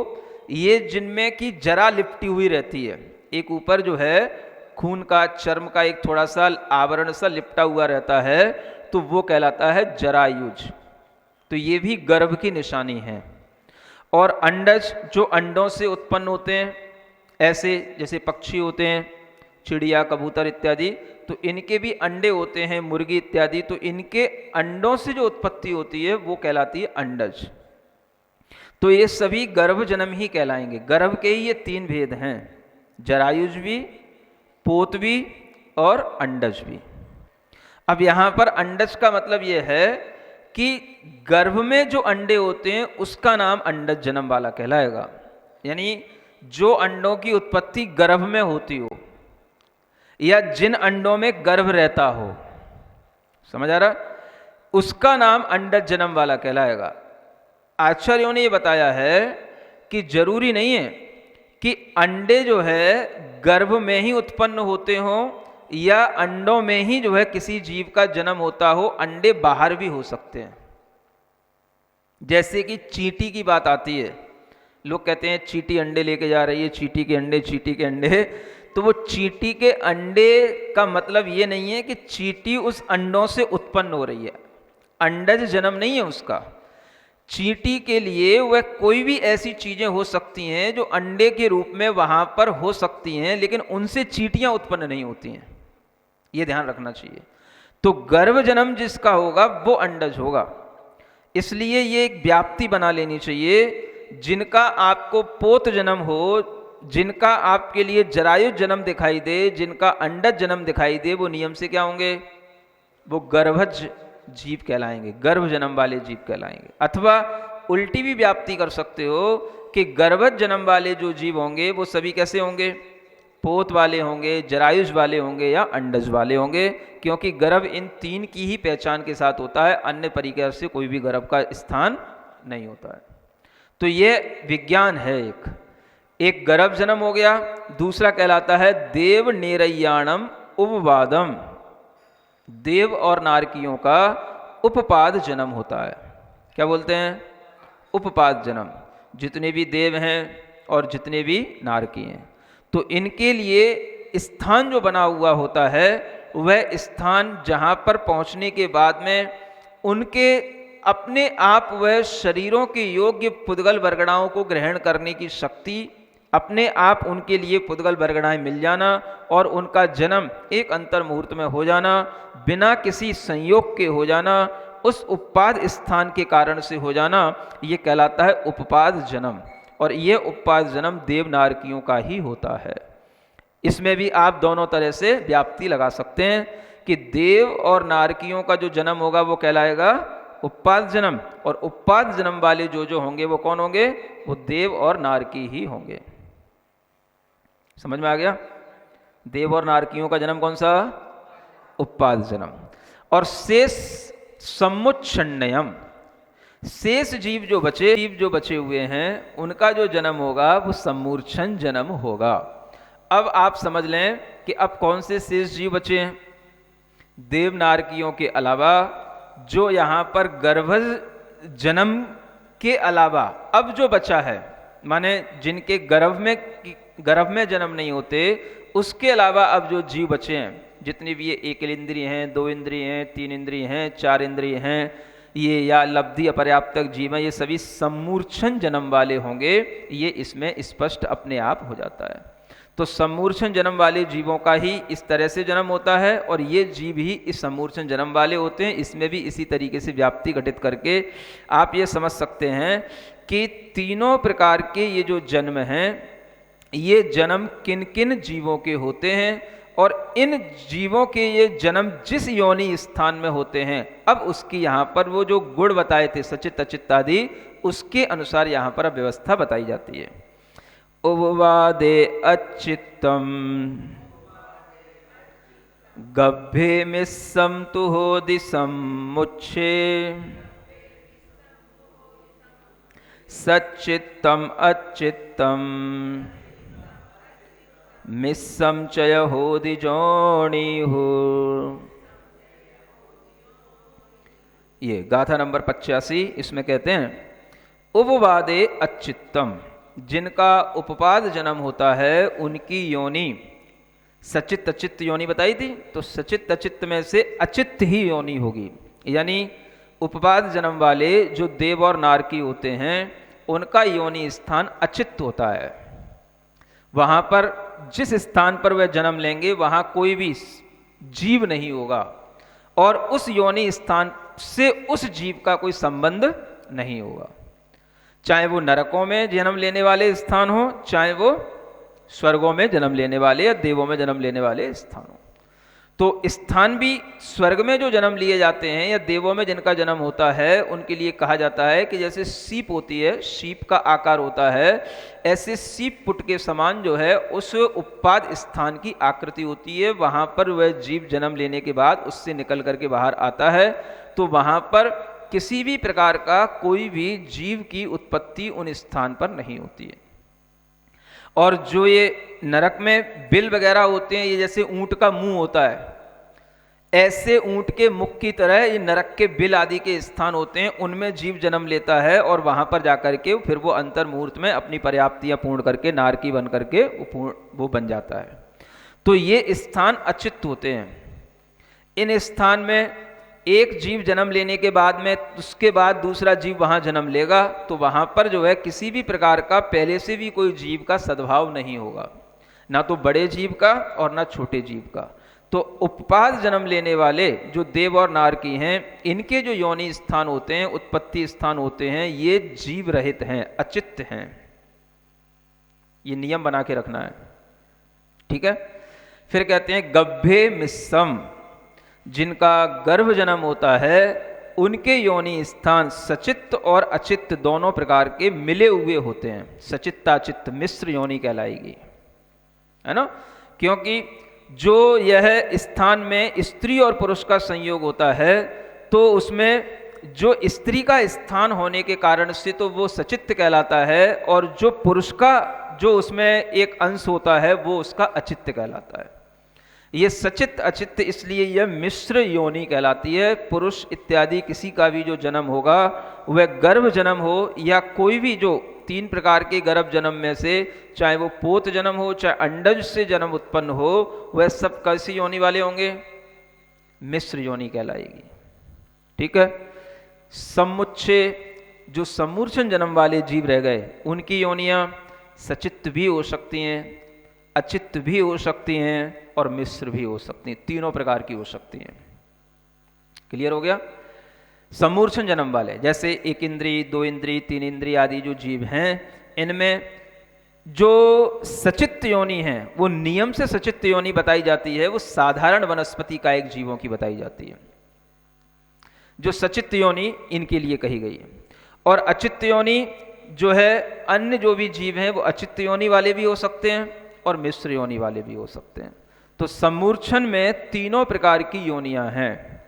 ये जिनमें की जरा लिपटी हुई रहती है, एक ऊपर जो है खून का, चर्म का एक थोड़ा सा आवरण सा लिपटा हुआ रहता है, तो वो कहलाता है जरायुज। तो ये भी गर्भ की निशानी है। और अंडज जो अंडों से उत्पन्न होते हैं, ऐसे जैसे पक्षी होते हैं, चिड़िया, कबूतर इत्यादि, तो इनके भी अंडे होते हैं, मुर्गी इत्यादि, तो इनके अंडों से जो उत्पत्ति होती है वो कहलाती है अंडज। तो ये सभी गर्भ जन्म ही कहलाएंगे। गर्भ के ही ये 3 भेद हैं, जरायुज भी, पोत भी और अंडज भी। अब यहां पर अंडज का मतलब यह है कि गर्भ में जो अंडे होते हैं उसका नाम अंडज जन्म वाला कहलाएगा। यानी जो अंडों की उत्पत्ति गर्भ में होती हो, या जिन अंडों में गर्भ रहता हो, समझ आ रहा, उसका नाम अंडज जन्म वाला कहलाएगा। आचार्यों ने ये बताया है कि जरूरी नहीं है कि अंडे जो है गर्भ में ही उत्पन्न होते हों, या अंडों में ही जो है किसी जीव का जन्म होता हो, अंडे बाहर भी हो सकते हैं। जैसे कि चींटी की बात आती है, लोग कहते हैं चींटी अंडे लेके जा रही है, चींटी के अंडे, चींटी के अंडे। तो वो चींटी के अंडे का मतलब ये नहीं है कि चींटी उस अंडों से उत्पन्न हो रही है, अंडज जन्म नहीं है उसका। चींटी के लिए वह कोई भी ऐसी चीजें हो सकती हैं जो अंडे के रूप में वहां पर हो सकती हैं, लेकिन उनसे चींटियां उत्पन्न नहीं होती हैं, ये ध्यान रखना चाहिए। तो गर्भ जन्म जिसका होगा वो अंडज होगा। इसलिए ये एक व्याप्ति बना लेनी चाहिए। जिनका आपको पोत जन्म हो, जिनका आपके लिए जरायुज जन्म दिखाई दे, जिनका अंडज जन्म दिखाई दे, वो नियम से क्या होंगे? वो गर्भज जीव कहलाएंगे, गर्भ जन्म वाले जीव कहलाएंगे। अथवा उल्टी भी व्याप्ति कर सकते हो कि गर्भज जन्म वाले जो जीव होंगे वो सभी कैसे होंगे? पोत वाले होंगे, जरायुज वाले होंगे या अंडज वाले होंगे, क्योंकि गर्भ इन 3 की ही पहचान के साथ होता है, अन्य परिकर से कोई भी गर्भ का स्थान नहीं होता है। तो ये विज्ञान है। एक गर्भ जन्म हो गया, दूसरा कहलाता है देव नेरय्याणम उपवादम, देव और नारकियों का उपपाद जन्म होता है। क्या बोलते हैं? उपपाद जन्म। जितने भी देव हैं और जितने भी नारकी हैं, तो इनके लिए स्थान जो बना हुआ होता है, वह स्थान जहाँ पर पहुँचने के बाद में उनके अपने आप वह शरीरों के योग्य पुद्गल वर्गणाओं को ग्रहण करने की शक्ति, अपने आप उनके लिए पुद्गल वर्गणाएं मिल जाना और उनका जन्म एक अंतर मुहूर्त में हो जाना, बिना किसी संयोग के हो जाना, उस उपपाद स्थान के कारण से हो जाना, ये कहलाता है उपपाद जन्म। और ये उपपाद जन्म देव नारकियों का ही होता है। इसमें भी आप दोनों तरह से व्याप्ति लगा सकते हैं कि देव और नारकियों का जो जन्म होगा वो कहलाएगा उपपाद जन्म, और उपपाद जन्म वाले जो होंगे वो कौन होंगे? वो देव और नारकी ही होंगे। समझ में आ गया? देव और नारकियों का जन्म कौन सा? उपपाद जन्म। और शेष समुच्छन्नयम, शेष जीव जो बचे हुए हैं उनका जो जन्म होगा वो सम्मूर्छन जन्म होगा। अब आप समझ लें कि अब कौन से शेष जीव बचे हैं? देव नारकियों के अलावा जो यहाँ पर गर्भज जन्म के अलावा अब जो बचा है, माने जिनके गर्भ में जन्म नहीं होते, उसके अलावा अब जो जीव बचे हैं, जितनी भी ये 1 इंद्रिय हैं, 2 इंद्रिय हैं, 3 इंद्रिय हैं, 4 इंद्रिय हैं, ये या लब्धि अपर्याप्तक जीव हैं, ये सभी सम्मूर्छन जन्म वाले होंगे। ये इसमें स्पष्ट अपने आप हो जाता है। तो सम्मूर्छन जन्म वाले जीवों का ही इस तरह से जन्म होता है, और ये जीव ही इस सम्मूर्छन जन्म वाले होते हैं। इसमें भी इसी तरीके से व्याप्ति घटित करके आप ये समझ सकते हैं कि तीनों प्रकार के ये जो जन्म हैं, ये जन्म किन किन जीवों के होते हैं, और इन जीवों के ये जन्म जिस योनि स्थान में होते हैं, अब उसकी यहाँ पर वो जो गुण बताए थे सचित अचित आदि, उसके अनुसार यहाँ पर अब व्यवस्था बताई जाती है। उपवादे अचित्तम गभ्ये मिस्सम तुहोदि सम्मुच्छे सच्चित्तम अच्चित्तम मिस्संचय होदिजोणी हो। ये गाथा नंबर 85, इसमें कहते हैं उपवादे अच्चित्तम, जिनका उपपाद जन्म होता है उनकी योनि सचित्त अचित्त योनि बताई थी, तो सचित्त अचित्त में से अचित्त ही योनि होगी। यानी उपपाद जन्म वाले जो देव और नारकी होते हैं उनका योनि स्थान अचित्त होता है। वहाँ पर जिस स्थान पर वह जन्म लेंगे वहाँ कोई भी जीव नहीं होगा और उस योनि स्थान से उस जीव का कोई संबंध नहीं होगा, चाहे वो नरकों में जन्म लेने वाले स्थान हो, चाहे वो स्वर्गों में जन्म लेने वाले या देवों में जन्म लेने वाले स्थान हो। तो स्थान भी स्वर्ग में जो जन्म लिए जाते हैं या देवों में जिनका जन्म होता है उनके लिए कहा जाता है कि जैसे सीप होती है, सीप का आकार होता है, ऐसे सीप पुट के समान जो है उस उपपाद स्थान की आकृति होती है। वहाँ पर वह जीव जन्म लेने के बाद उससे निकल करके बाहर आता है, तो वहाँ पर किसी भी प्रकार का कोई भी जीव की उत्पत्ति उन स्थान पर नहीं होती है। और जो ये नरक में बिल वगैरह होते हैं, ये जैसे ऊंट का मुंह होता है, ऐसे ऊंट के मुख की तरह ये नरक के बिल आदि के स्थान होते हैं, उनमें जीव जन्म लेता है और वहां पर जाकर के फिर वो अंतर मुहूर्त में अपनी पर्याप्तियां पूर्ण करके नारकी बन करके वो बन जाता है। तो ये स्थान अचित्त होते हैं। इन स्थान में एक जीव जन्म लेने के बाद में उसके बाद दूसरा जीव वहां जन्म लेगा, तो वहां पर जो है किसी भी प्रकार का पहले से भी कोई जीव का सद्भाव नहीं होगा, ना तो बड़े जीव का और ना छोटे जीव का। तो उपपाद जन्म लेने वाले जो देव और नारकी हैं, इनके जो योनि स्थान होते हैं, उत्पत्ति स्थान होते हैं, ये जीव रहित हैं, अचित्त हैं। ये नियम बना के रखना है, ठीक है। फिर कहते हैं गभ्भे मिस्सम, जिनका गर्भ जन्म होता है उनके योनि स्थान सचित्त और अचित्त दोनों प्रकार के मिले हुए होते हैं। सचित्ताचित्त मिश्र योनि कहलाएगी, है ना। क्योंकि जो यह स्थान में स्त्री और पुरुष का संयोग होता है, तो उसमें जो स्त्री का स्थान होने के कारण से तो वो सचित्त कहलाता है, और जो पुरुष का जो उसमें एक अंश होता है वो उसका अचित्त कहलाता है। ये सचित्त अचित्त इसलिए यह मिश्र योनि कहलाती है। पुरुष इत्यादि किसी का भी जो जन्म होगा, वह गर्भ जन्म हो या कोई भी जो 3 प्रकार के गर्भ जन्म में से, चाहे वो पोत जन्म हो चाहे अंडज से जन्म उत्पन्न हो, वह सब कैसी योनि वाले होंगे? मिश्र योनि कहलाएगी, ठीक है। समुच्चय जो सम्मूर्छन जन्म वाले जीव रह गए, उनकी योनियां सचित्त भी हो सकती हैं, अचित्त भी हो सकती हैं और मिश्र भी हो सकती हैं, तीनों प्रकार की हो सकती हैं। क्लियर हो गया। सम्मूर्छन जन्म वाले जैसे 1 इंद्री, 2 इंद्री, 3 इंद्री आदि जो जीव हैं, इनमें जो सचित्त योनि है वो नियम से सचित्त योनि बताई जाती है, वो साधारण वनस्पति का एक जीवों की बताई जाती है। जो सचित्त योनि इनके लिए कही गई है। और अचित्त योनि जो है, अन्य जो भी जीव हैं वो अचित्त योनि वाले भी हो सकते हैं और मिश्र योनि वाले भी हो सकते हैं। तो सम्मूर्छन में तीनों प्रकार की योनियां हैं।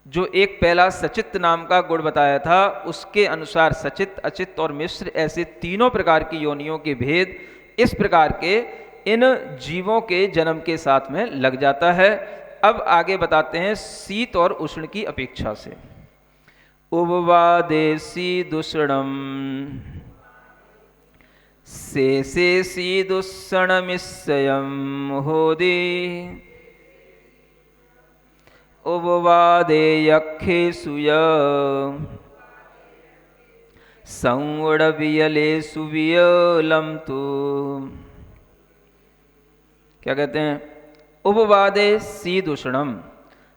जो एक पहला सचित्त नाम का गुण बताया था, उसके अनुसार सचित्त, अचित्त और मिश्र ऐसे तीनों प्रकार की योनियों के भेद इस प्रकार के इन जीवों के जन्म के साथ में लग जाता है। अब आगे बताते हैं शीत और उष्ण की अपेक्षा से। उपवादेसी दूषणम शेषेसी दुस्सणमिस्सयं होदि उपवादे यक्षे सूय संवड़वियले सुवियलम तु। क्या कहते हैं? उपवादे शीदुष्णम,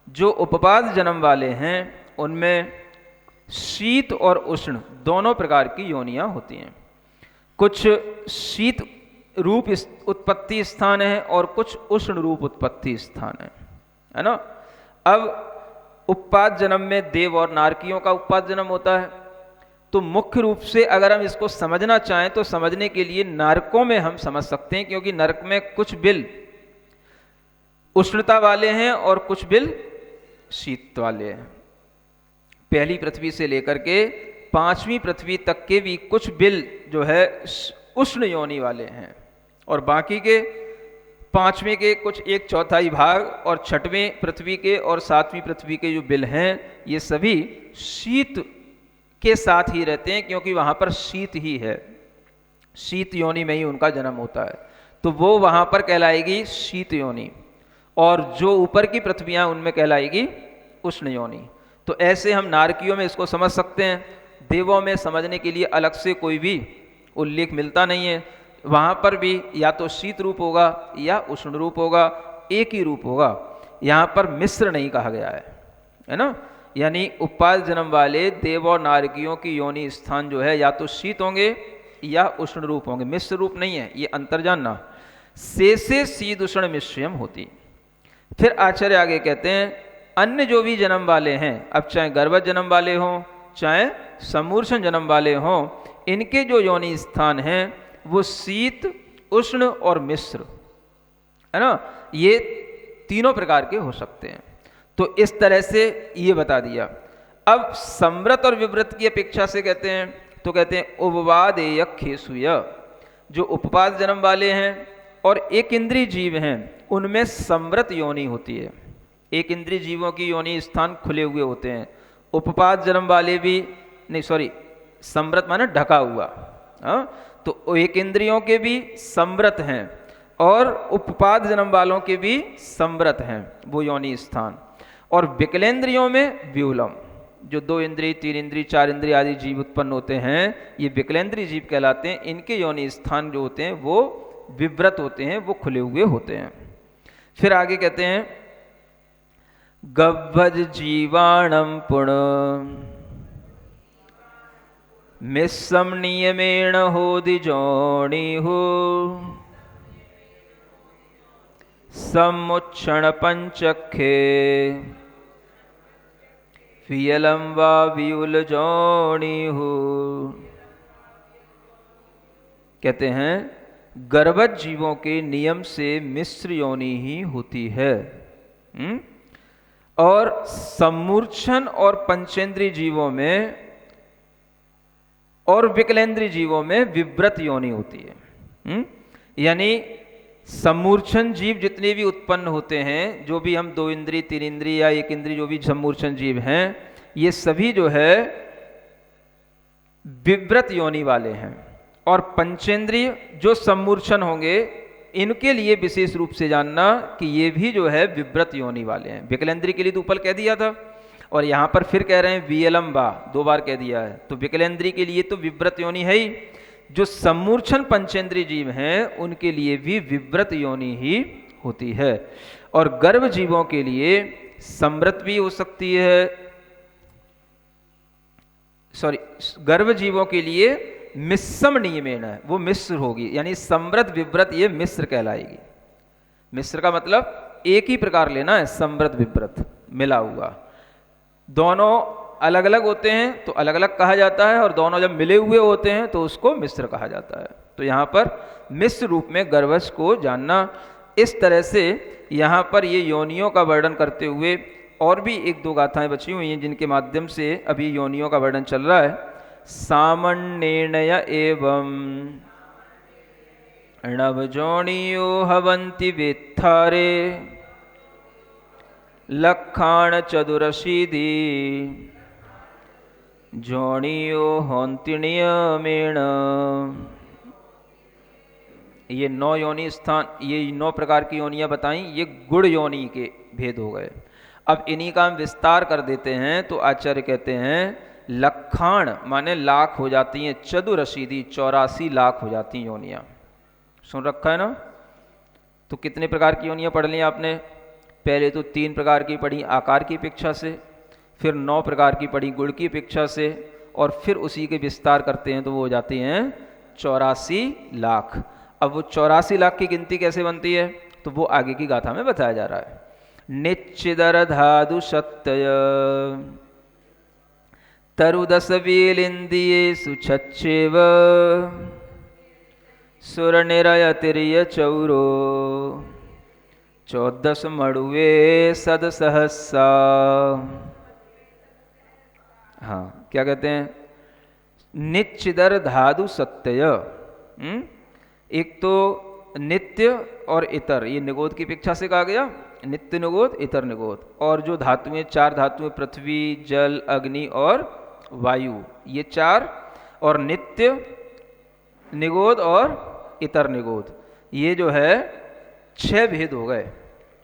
जो उपवाद जन्म वाले हैं उनमें शीत और उष्ण दोनों प्रकार की योनियां होती हैं। कुछ शीत रूप उत्पत्ति स्थान है और कुछ उष्ण रूप उत्पत्ति स्थान है ना। अब उपपाद जन्म में देव और नारकियों का उपपाद जन्म होता है, तो मुख्य रूप से अगर हम इसको समझना चाहें तो समझने के लिए नरकों में हम समझ सकते हैं, क्योंकि नरक में कुछ बिल उष्णता वाले हैं और कुछ बिल शीत वाले हैं। पहली पृथ्वी से लेकर के 5वीं पृथ्वी तक के भी कुछ बिल जो है उष्ण योनि वाले हैं, और बाकी के 5वें के कुछ 1/4 भाग और 6वें पृथ्वी के और 7वीं पृथ्वी के जो बिल हैं ये सभी शीत के साथ ही रहते हैं, क्योंकि वहाँ पर शीत ही है, शीत योनि में ही उनका जन्म होता है, तो वो वहाँ पर कहलाएगी शीत योनि, और जो ऊपर की पृथ्वियाँ उनमें कहलाएगी उष्ण योनि। तो ऐसे हम नारकियों में इसको समझ सकते हैं। देवों में समझने के लिए अलग से कोई भी उल्लेख मिलता नहीं है, वहाँ पर भी या तो शीत रूप होगा या उष्ण रूप होगा, एक ही रूप होगा। यहाँ पर मिश्र नहीं कहा गया है ना, यानी उपपाद जन्म वाले देव और नारकियों की योनि स्थान जो है या तो शीत होंगे या उष्ण रूप होंगे, मिश्र रूप नहीं है, ये अंतर जानना। से शीतोष्ण मिश्रयम होती। फिर आचार्य आगे कहते हैं अन्य जो भी जन्म वाले हैं, अब चाहे गर्भज जन्म वाले हों चाहे समूर्छन जन्म वाले हों, इनके जो योनि स्थान हैं वो शीत, उष्ण और मिश्र है ना, ये तीनों प्रकार के हो सकते हैं। तो इस तरह से ये बता दिया। अब संव्रत और विव्रत की अपेक्षा से कहते हैं, तो कहते हैं उपवादेय खेसुय, जो उपपाद जन्म वाले हैं और एक इंद्रिय जीव हैं उनमें संव्रत योनि होती है। एक इंद्रिय जीवों की योनि स्थान खुले हुए होते हैं, उपपाद जन्म वाले भी नहीं, सॉरी संव्रत माने ढका हुआ, तो एक इंद्रियों के भी संव्रत हैं और उपपाद जन्म वालों के भी संव्रत हैं वो योनि स्थान। और विकलेंद्रियों में व्यूलम, जो 2 इंद्रिय, 3 इंद्रिय, 4 इंद्रिय आदि जीव उत्पन्न होते हैं ये विकलेंद्रिय जीव कहलाते हैं। इनके योनि स्थान जो होते हैं वो विव्रत होते हैं, वो खुले हुए होते हैं। फिर आगे कहते हैं गव्भज जीवाणम पुण मिस्सम नियमेण होदि जोणि हो समुच्छण पंचखे वियलम वा व्यूल जोणि हो। कहते हैं गर्भज जीवों के नियम से मिश्र योनि ही होती है, और समूर्छन और पंचेंद्रीय जीवों में और विकलेंद्रीय जीवों में विव्रत योनि होती है। यानी समूर्छन जीव जितने भी उत्पन्न होते हैं, जो भी हम 2 इंद्रिय, 3 इंद्रिय या 1 इंद्रिय जो भी समूर्छन जीव हैं, ये सभी जो है विव्रत योनि वाले हैं। और पंचेंद्रिय जो समूर्छन होंगे इनके लिए विशेष रूप से जानना कि ये भी जो है विव्रत योनि वाले हैं। विकलेंद्रिय के लिए तो ऊपर कह दिया था, और यहाँ पर फिर कह रहे हैं वियलम्बा, 2 बार कह दिया है, तो विकलेंद्रिय के लिए तो विव्रत योनि है ही। जो समूर्छन पंचेंद्रिय जीव हैं उनके लिए भी विव्रत योनि ही होती है। और गर्भ जीवों के लिए संव्रत भी हो सकती है, सॉरी गर्भ जीवों के लिए मिश्रम नियमेन है, वो मिश्र होगी, यानी संव्रत विव्रत ये मिश्र कहलाएगी। मिश्र का मतलब एक ही प्रकार लेना है, संव्रत विव्रत मिला हुआ। दोनों अलग अलग होते हैं तो अलग अलग कहा जाता है, और दोनों जब मिले हुए होते हैं तो उसको मिश्र कहा जाता है। तो यहाँ पर मिश्र रूप में गर्भज को जानना। इस तरह से यहाँ पर ये योनियों का वर्णन करते हुए और भी 1-2 गाथाएं बची हुई हैं जिनके माध्यम से अभी योनियों का वर्णन चल रहा है। सामन्येनय एवं नवजोनियो हवन्ति वेत्थारे लक्षाण चतुरशीदि जोनियो होन्ति नियमेण। ये 9 योनि स्थान, ये 9 प्रकार की योनियां बताई, ये गुण योनि के भेद हो गए। अब इन्हीं का हम विस्तार कर देते हैं। तो आचार्य कहते हैं लक्षाण माने लाख हो जाती हैं, चतुरशीदि 84 लाख हो जाती हैं योनियां। सुन रखा है ना। तो कितने प्रकार की योनियां पढ़ ली आपने? पहले तो 3 प्रकार की पढ़ी आकार की अपेक्षा से, फिर 9 प्रकार की पढ़ी गुण की अपेक्षा से, और फिर उसी के विस्तार करते हैं तो वो हो जाती हैं 84 लाख। अब वो 84 लाख की गिनती कैसे बनती है तो वो आगे की गाथा में बताया जा रहा है। निश्चिदर धादु सत्य तरुदशवीलिंदियेषु छच्छेव सुरनिरयतिर्य चौरो 14 मड़ुवे सदसहस्सा। हाँ क्या कहते हैं? निच्चिदर धादु सत्यय। एक तो नित्य और इतर, ये निगोद की अपेक्षा से कहा गया, नित्य निगोद इतर निगोद। और जो धातुएं, चार धातुएं, पृथ्वी, जल, अग्नि और वायु, ये चार, और नित्य निगोद और इतर निगोद, ये जो है 6 भेद हो गए।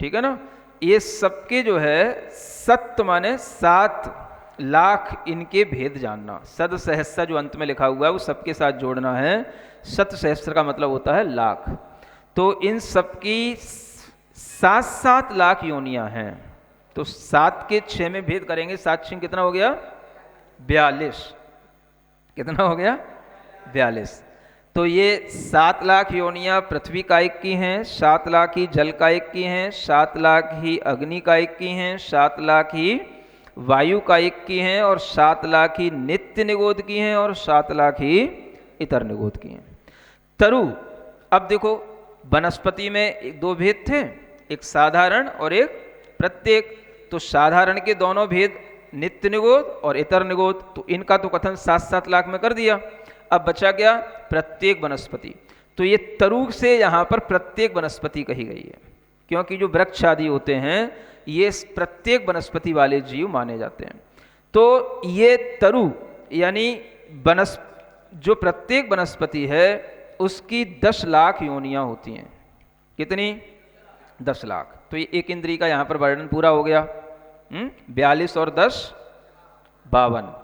ठीक है ना। ये सबके जो है सत्य माने 7 लाख इनके भेद जानना। सद सहस्र जो अंत में लिखा हुआ है वो सबके साथ जोड़ना है। सत सहस्र का मतलब होता है लाख। तो इन सबकी 7-7 लाख योनियां हैं। तो 7 के 6 में भेद करेंगे, 7 6 कितना हो गया? 42। कितना हो गया? 42। तो ये 7 लाख योनियां पृथ्वी कायिक की हैं, 7 लाख ही जल कायिक की हैं, 7 लाख ही अग्नि कायिक की हैं, 7 लाख ही वायु कायिक की हैं, और 7 लाख ही नित्य निगोद की हैं, और 7 लाख ही इतर निगोद की हैं। तरु, अब देखो वनस्पति में 2 भेद थे, एक साधारण और एक प्रत्येक। तो साधारण के दोनों भेद नित्य निगोद और इतर निगोद, तो इनका तो कथन 7-7 लाख में कर दिया। अब बचा क्या? प्रत्येक वनस्पति। तो ये तरु से यहाँ पर प्रत्येक वनस्पति कही गई है, क्योंकि जो वृक्ष आदि होते हैं ये प्रत्येक वनस्पति वाले जीव माने जाते हैं। तो ये तरु यानी जो प्रत्येक वनस्पति है उसकी 10 लाख योनियां होती हैं। कितनी? 10 लाख। तो ये एक इंद्रिय का यहाँ पर वर्णन पूरा हो गया। 42 और 10 52।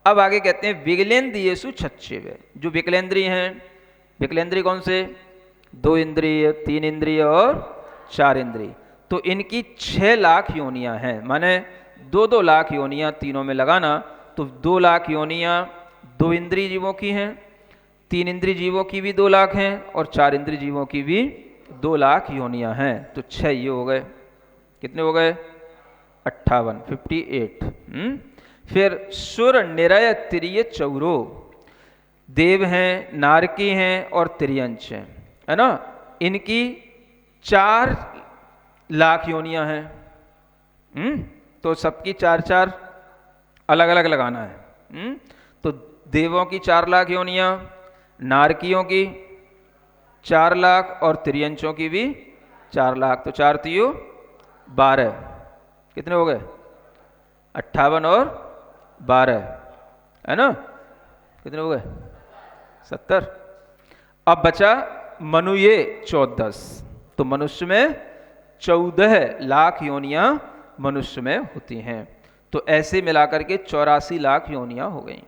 अब आगे कहते हैं विकलेन्द्रियेषु छच्छेव। जो विकलेन्द्रिय हैं, विकलेन्द्रिय कौन से? 2 इंद्रिय, 3 इंद्रिय और 4 इंद्रिय। तो इनकी 6 लाख योनियां हैं, माने 2-2 लाख योनियां तीनों में लगाना। तो 2 लाख योनियां 2 इंद्रिय जीवों की हैं, 3 इंद्रिय जीवों की भी 2 लाख हैं, और 4 इंद्रिय जीवों की भी 2 लाख योनियां हैं। तो 6 ये हो गए। कितने हो गए? 58, 58। फिर सुर निरय तिर्य चौरो, देव हैं, नारकी हैं और तिर्यंच हैं, है ना। इनकी 4 लाख योनियां हैं। तो सबकी 4-4 अलग अलग लगाना है। तो देवों की 4 लाख योनियां, नारकियों की 4 लाख और तिर्यंचों की भी 4 लाख। तो 4 तियो 12। कितने हो गए? 58 और 12, है ना। कितने हो गए? 70। अब बचा मनुये 14। तो मनुष्य में 14 लाख योनियां मनुष्य में होती हैं। तो ऐसे मिलाकर के 84 लाख योनियां हो गई।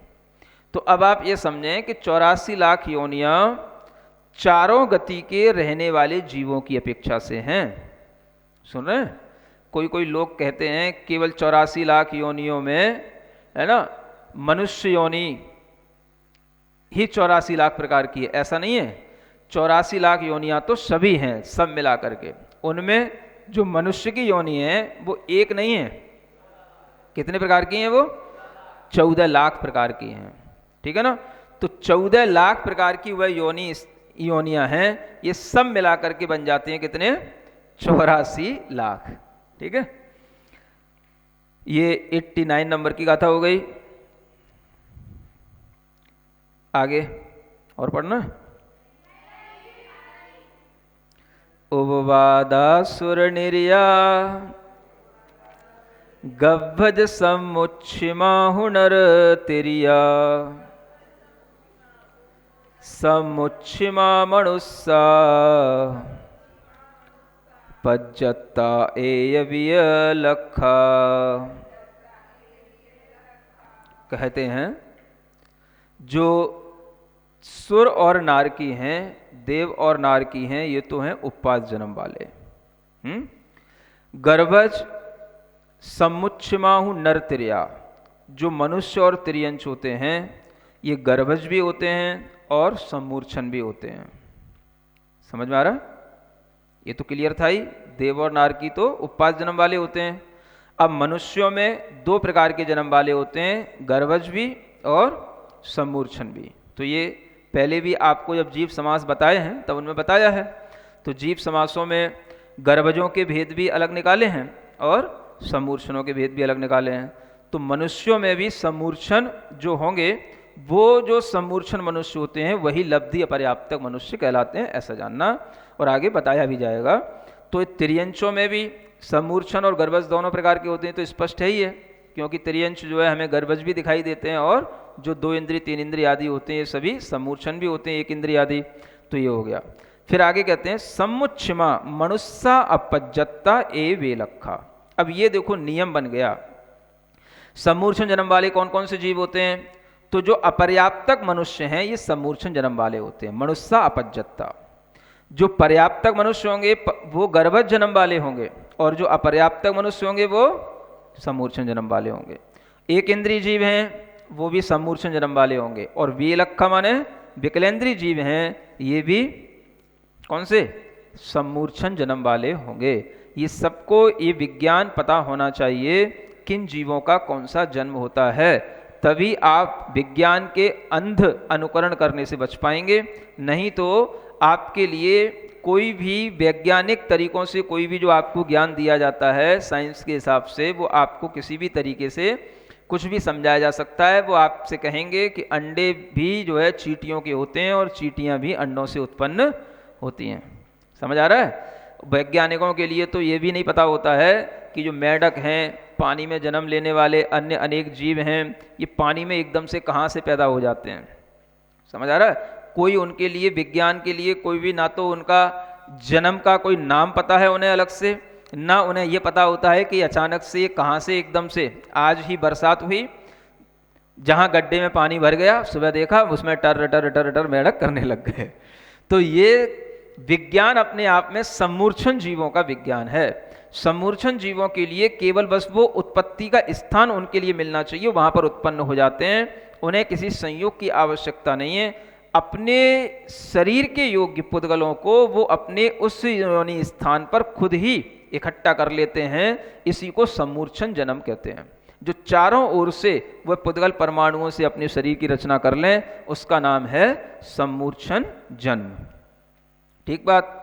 तो अब आप ये समझें कि 84 लाख योनियां चारों गति के रहने वाले जीवों की अपेक्षा से हैं। सुन रहे हैं? कोई कोई लोग कहते हैं केवल 84 लाख योनियों में, है ना, मनुष्य योनि ही 84 लाख प्रकार की है। ऐसा नहीं है। 84 लाख योनियां तो सभी हैं, सब मिला करके। उनमें जो मनुष्य की योनि है वो एक नहीं है। कितने प्रकार की हैं वो? 14 लाख प्रकार की हैं। ठीक है ना। तो 14 लाख प्रकार की वह योनियां हैं, ये सब मिला करके बन जाते हैं कितने? 84 लाख। ठीक है। ये 89 नंबर की गाथा हो गई। आगे और पढ़ना। उपवादासुर निर्या गव्भज समुच्छिमाहुनर तिरिया समुच्छिमा मनुष्या पज्जत्ता एयविय लखा। कहते हैं जो सुर और नारकी हैं, देव और नारकी हैं, ये तो हैं उपवास जन्म वाले। गर्भज समुच्छमाहु नर तिर्या, जो मनुष्य और तिर्यंच होते हैं ये गर्भज भी होते हैं और सम्मूर्छन भी होते हैं। समझ में आ रहा? ये तो क्लियर था ही। देव और नारकी तो उपवास जन्म वाले होते हैं। अब मनुष्यों में 2 प्रकार के जन्म वाले होते हैं, गर्भज भी और सम्मूर्छन भी। तो ये पहले भी आपको जब जीव समास बताए हैं तब उनमें बताया है। तो जीव समासों में गर्भजों के भेद भी अलग निकाले हैं और सम्मूर्छनों के भेद भी अलग निकाले हैं। तो मनुष्यों में भी सम्मूर्छन जो होंगे वो जो सम्मूर्छन मनुष्य होते हैं वही लब्धि अपर्याप्तक मनुष्य कहलाते हैं, ऐसा जानना। और आगे बताया भी जाएगा। तो तिर्यंचों में भी सम्मूर्छन और गर्भज दोनों प्रकार के होते हैं, तो स्पष्ट है ही है, क्योंकि तिर्यंच जो है हमें गर्भज भी दिखाई देते हैं, और जो 2 इंद्रिय 3 इंद्रिय आदि होते हैं ये सभी सम्मूर्छन भी होते हैं, 1 इंद्रिय आदि। तो ये हो गया। फिर आगे कहते हैं सम्मुच्छिमा मनुष्या अपज्जत्ता ए वेलक्खा। अब ये देखो नियम बन गया। सम्मूर्छन जन्म वाले कौन कौन से जीव होते हैं? तो जो अपर्याप्तक मनुष्य हैं ये सम्मूर्छन जन्म वाले होते हैं, मनुष्या अपज्जत्ता। जो पर्याप्तक मनुष्य होंगे वो गर्भज जन्म वाले होंगे, और जो अपर्याप्तक मनुष्य होंगे वो सम्मूर्छन जन्म वाले होंगे। 1 इंद्रिय जीव हैं वो भी सम्मूर्छन जन्म वाले होंगे, और वेलक्खा माने विकलेंद्रीय जीव हैं ये भी कौन से? सम्मूर्छन जन्म वाले होंगे। ये सबको ये विज्ञान पता होना चाहिए किन जीवों का कौन सा जन्म होता है, तभी आप विज्ञान के अंध अनुकरण करने से बच पाएंगे। नहीं तो आपके लिए कोई भी वैज्ञानिक तरीकों से कोई भी जो आपको ज्ञान दिया जाता है साइंस के हिसाब से, वो आपको किसी भी तरीके से कुछ भी समझाया जा सकता है। वो आपसे कहेंगे कि अंडे भी जो है चींटियों के होते हैं और चींटियां भी अंडों से उत्पन्न होती हैं। समझ आ रहा है? वैज्ञानिकों के लिए तो ये भी नहीं पता होता है कि जो मेढक हैं, पानी में जन्म लेने वाले अन्य अनेक जीव हैं, ये पानी में एकदम से कहाँ से पैदा हो जाते हैं। समझ आ रहा है? कोई उनके लिए विज्ञान के लिए कोई भी ना तो उनका जन्म का कोई नाम पता है उन्हें अलग से, ना उन्हें ये पता होता है कि अचानक से कहाँ से एकदम से आज ही बरसात हुई, जहाँ गड्ढे में पानी भर गया, सुबह देखा उसमें टर टर टर टर मेढक करने लग गए। तो ये विज्ञान अपने आप में सम्मूर्छन जीवों का विज्ञान है। सम्मूर्छन जीवों के लिए केवल बस वो उत्पत्ति का स्थान उनके लिए मिलना चाहिए, वहाँ पर उत्पन्न हो जाते हैं, उन्हें किसी संयोग की आवश्यकता नहीं है। अपने शरीर के योग्य पुद्गलों को वो अपने उस योनि स्थान पर खुद ही इकट्ठा कर लेते हैं, इसी को सम्मूर्छन जन्म कहते हैं। जो चारों ओर से वह पुद्गल परमाणुओं से अपने शरीर की रचना कर लें, उसका नाम है सम्मूर्छन जन्म। ठीक बात।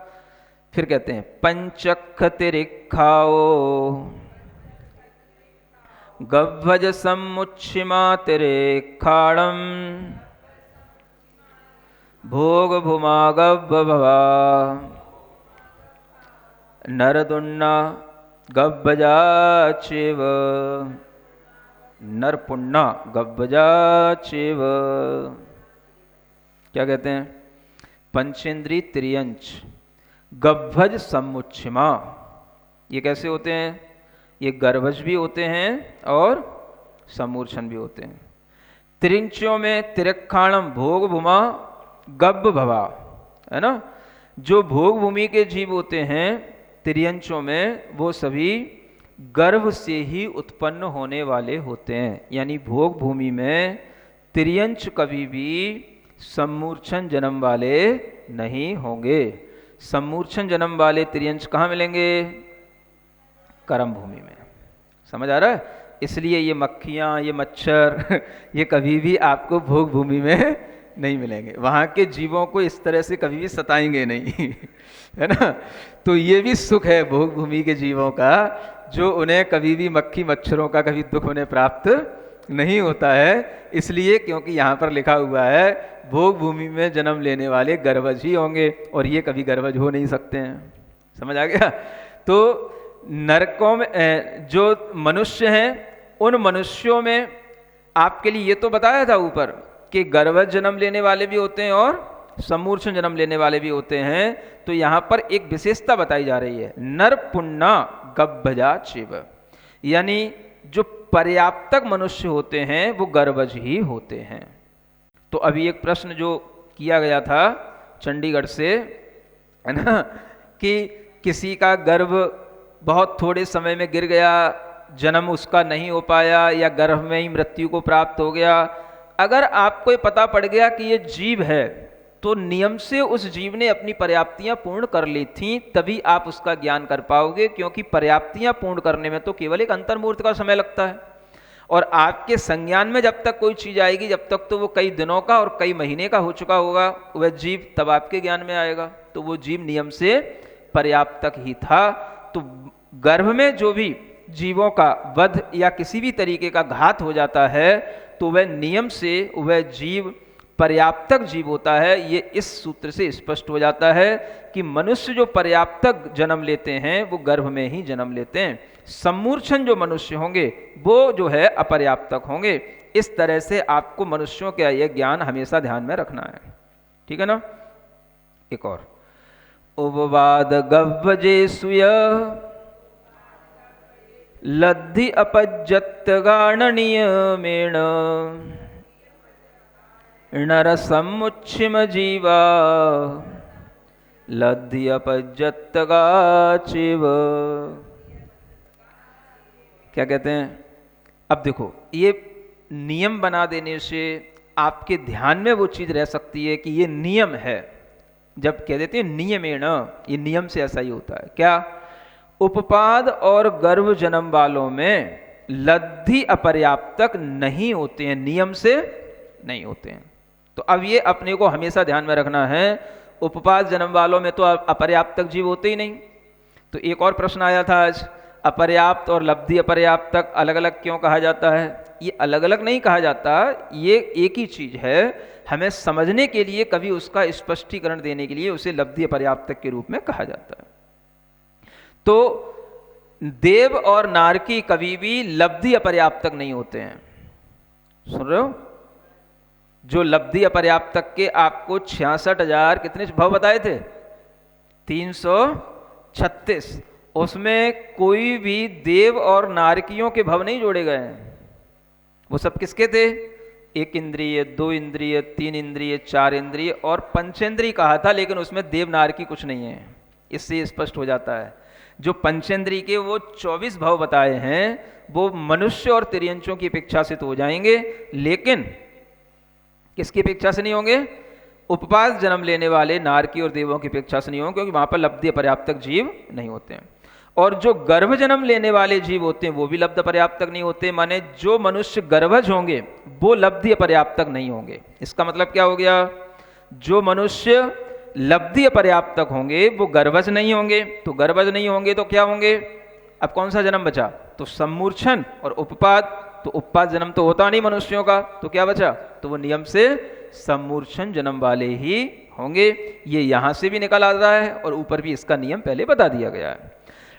फिर कहते हैं पंचक्ख तिरिक्खाओ गव्भज सम्मुच्छिमा तिरिक्खाणम भोग भूमा गव्भवा नरदुन्ना गव्भजाचेव नरपुन्ना गव्भजाचेव। क्या कहते हैं? पंचेंद्रीय तिर्यंच गव्भज सम्मुच्छिमा। ये कैसे होते हैं? ये गर्भज भी होते हैं और सम्मूर्छन भी होते हैं। तिरिंचों में तिरक्खाणम भोग भूमा गब्ब भवा, है ना। जो भोग भूमि के जीव होते हैं तिर्यंचों में, वो सभी गर्भ से ही उत्पन्न होने वाले होते हैं। यानी भोग भूमि में तिर्यंच कभी भी सम्मूर्छन जन्म वाले नहीं होंगे। सम्मूर्छन जन्म वाले तिर्यंच कहाँ मिलेंगे? कर्म भूमि में। समझ आ रहा है? इसलिए ये मक्खियाँ, ये मच्छर ये कभी भी आपको भोग भूमि में नहीं मिलेंगे। वहाँ के जीवों को इस तरह से कभी भी सताएंगे नहीं है ना। तो ये भी सुख है भोग भूमि के जीवों का, जो उन्हें कभी भी मक्खी मच्छरों का कभी दुख उन्हें प्राप्त नहीं होता है। इसलिए क्योंकि यहाँ पर लिखा हुआ है भोग भूमि में जन्म लेने वाले गर्भज ही होंगे, और ये कभी गर्भज हो नहीं सकते हैं। समझ आ गया? तो नरकों में जो मनुष्य हैं, उन मनुष्यों में आपके लिए ये तो बताया था ऊपर कि गर्भज जन्म लेने वाले भी होते हैं और सम्मूर्छन जन्म लेने वाले भी होते हैं। तो यहाँ पर एक विशेषता बताई जा रही है, नर पुन्ना गव्भजा चेव, यानी जो पर्याप्तक मनुष्य होते हैं वो गर्भज ही होते हैं। तो अभी एक प्रश्न जो किया गया था चंडीगढ़ से, है ना, कि किसी का गर्भ बहुत थोड़े समय में गिर गया, जन्म उसका नहीं हो पाया, या गर्भ में ही मृत्यु को प्राप्त हो गया। अगर आपको पता पड़ गया कि ये जीव है, तो नियम से उस जीव ने अपनी पर्याप्तियां पूर्ण कर ली थी, तभी आप उसका ज्ञान कर पाओगे। क्योंकि पर्याप्तियां पूर्ण करने में तो केवल एक अंतर्मुहूर्त का समय लगता है, और आपके संज्ञान में जब तक कोई चीज आएगी, जब तक तो वो कई दिनों का और कई महीने का हो चुका होगा वह जीव, तब आपके ज्ञान में आएगा। तो वो जीव नियम से पर्याप्तक ही था। तो गर्भ में जो भी जीवों का वध या किसी भी तरीके का घात हो जाता है, तो वह नियम से वह जीव पर्याप्तक जीव होता है। ये इस सूत्र से स्पष्ट हो जाता है कि मनुष्य जो पर्याप्तक जन्म लेते हैं वो गर्भ में ही जन्म लेते हैं। सम्मूर्छन जो मनुष्य होंगे वो जो है अपर्याप्तक होंगे। इस तरह से आपको मनुष्यों का यह ज्ञान हमेशा ध्यान में रखना है, ठीक है ना। एक और, उपवाद गव्वजे सुय लद्धि अपज्जत्तगाणनियमेण नर सम्मुच्छिम जीवा लद्धि अपज्जत्तगाचिव। क्या कहते हैं? अब देखो, ये नियम बना देने से आपके ध्यान में वो चीज रह सकती है कि ये नियम है। जब कह देते हैं नियमेण, ये नियम से ऐसा ही होता है। क्या? उपपाद और गर्भ जन्म वालों में लद्धि अपर्याप्तक नहीं होते हैं, नियम से नहीं होते हैं। तो अब ये अपने को हमेशा ध्यान में रखना है, उपपाद जन्म वालों में तो अपर्याप्तक जीव होते ही नहीं। तो एक और प्रश्न आया था आज, अपर्याप्त और लब्धि अपर्याप्तक अलग अलग क्यों कहा जाता है? ये अलग अलग नहीं कहा जाता, ये एक ही चीज है। हमें समझने के लिए, कभी उसका स्पष्टीकरण देने के लिए उसे लब्धि अपर्याप्तक के रूप में कहा जाता है। तो देव और नारकी कभी भी लब्धि अपर्याप्तक नहीं होते हैं। सुन रहे हो? जो लब्धि अपर्याप्तक के आपको 66,000 कितने भव बताए थे? 336। उसमें कोई भी देव और नारकियों के भव नहीं जोड़े गए हैं। वो सब किसके थे? 1 इंद्रिय, 2 इंद्रिय, 3 इंद्रिय, 4 इंद्रिय और पंचेंद्रिय कहा था, लेकिन उसमें देव नारकी कुछ नहीं है। इससे स्पष्ट हो जाता है जो पंचेंद्रिय के वो 24 भव बताए हैं वो मनुष्य और तिर्यंचों की अपेक्षा से तो हो जाएंगे, लेकिन किसकी अपेक्षा से नहीं होंगे? उपपाद जन्म लेने वाले नारकी और देवों की अपेक्षा से नहीं होंगे, क्योंकि वहां पर लब्धि पर्याप्तक जीव नहीं होते हैं। और जो गर्भ जन्म लेने वाले जीव होते हैं वो भी लब्ध पर्याप्तक नहीं होते। माने जो मनुष्य गर्भज होंगे वो लब्धि पर्याप्तक नहीं होंगे। इसका मतलब क्या हो गया? जो मनुष्य लब्धि पर्याप्तक होंगे वो गर्भज नहीं होंगे। तो गर्भज नहीं होंगे तो क्या होंगे? अब कौन सा जन्म बचा? तो सम्मूर्छन और उपपाद। तो उपपाद जन्म तो होता नहीं मनुष्यों का, तो क्या बचा? तो वो नियम से सम्मूर्छन जन्म वाले ही होंगे। ये यहां से भी निकल आता है और ऊपर भी इसका नियम पहले बता दिया गया है।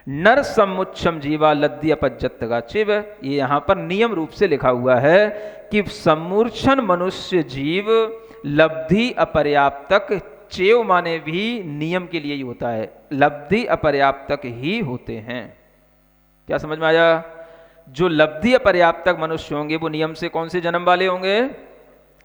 नर सम्मुच्छम जीवा लद्दि अपज्जत्तगा चिव, ये यहाँ पर नियम रूप से लिखा हुआ है कि सम्मूर्छन मनुष्य जीव लब्धि अपर्याप्तक, चेव माने भी नियम के लिए ही होता है, लब्धि अपर्याप्तक ही होते हैं। क्या समझ में आया? जो लब्धि अपर्याप्तक मनुष्य होंगे वो नियम से कौन से जन्म वाले होंगे?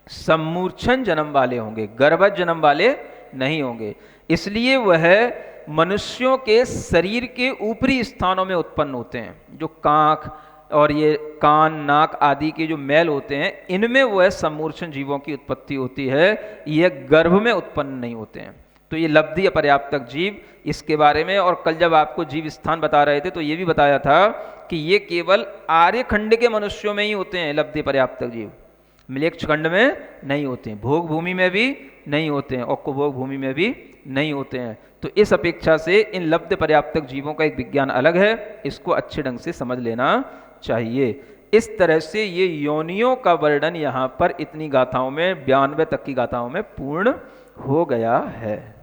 सम्मूर्छन जन्म वाले होंगे, गर्भज जन्म वाले नहीं होंगे। इसलिए वह मनुष्यों के शरीर के ऊपरी स्थानों में उत्पन्न होते हैं। जो कांख और ये कान, नाक आदि के जो मैल होते हैं, इनमें वह सम्मूर्छन जीवों की उत्पत्ति होती है, यह गर्भ में उत्पन्न नहीं होते हैं। तो ये लब्धि अपर्याप्तक जीव, इसके बारे में और कल जब आपको जीव स्थान बता रहे थे तो ये भी बताया था कि ये केवल आर्यखंड के मनुष्यों में ही होते हैं लब्धि पर्याप्तक जीव, मिलेक्ष खंड में नहीं होते हैं, भोग भूमि में भी नहीं होते हैं और कुभोग भूमि में भी नहीं होते हैं। तो इस अपेक्षा से इन लब्ध पर्याप्तक जीवों का एक विज्ञान अलग है, इसको अच्छे ढंग से समझ लेना चाहिए। इस तरह से ये योनियों का वर्णन यहाँ पर इतनी गाथाओं में 92 तक की गाथाओं में पूर्ण हो गया है।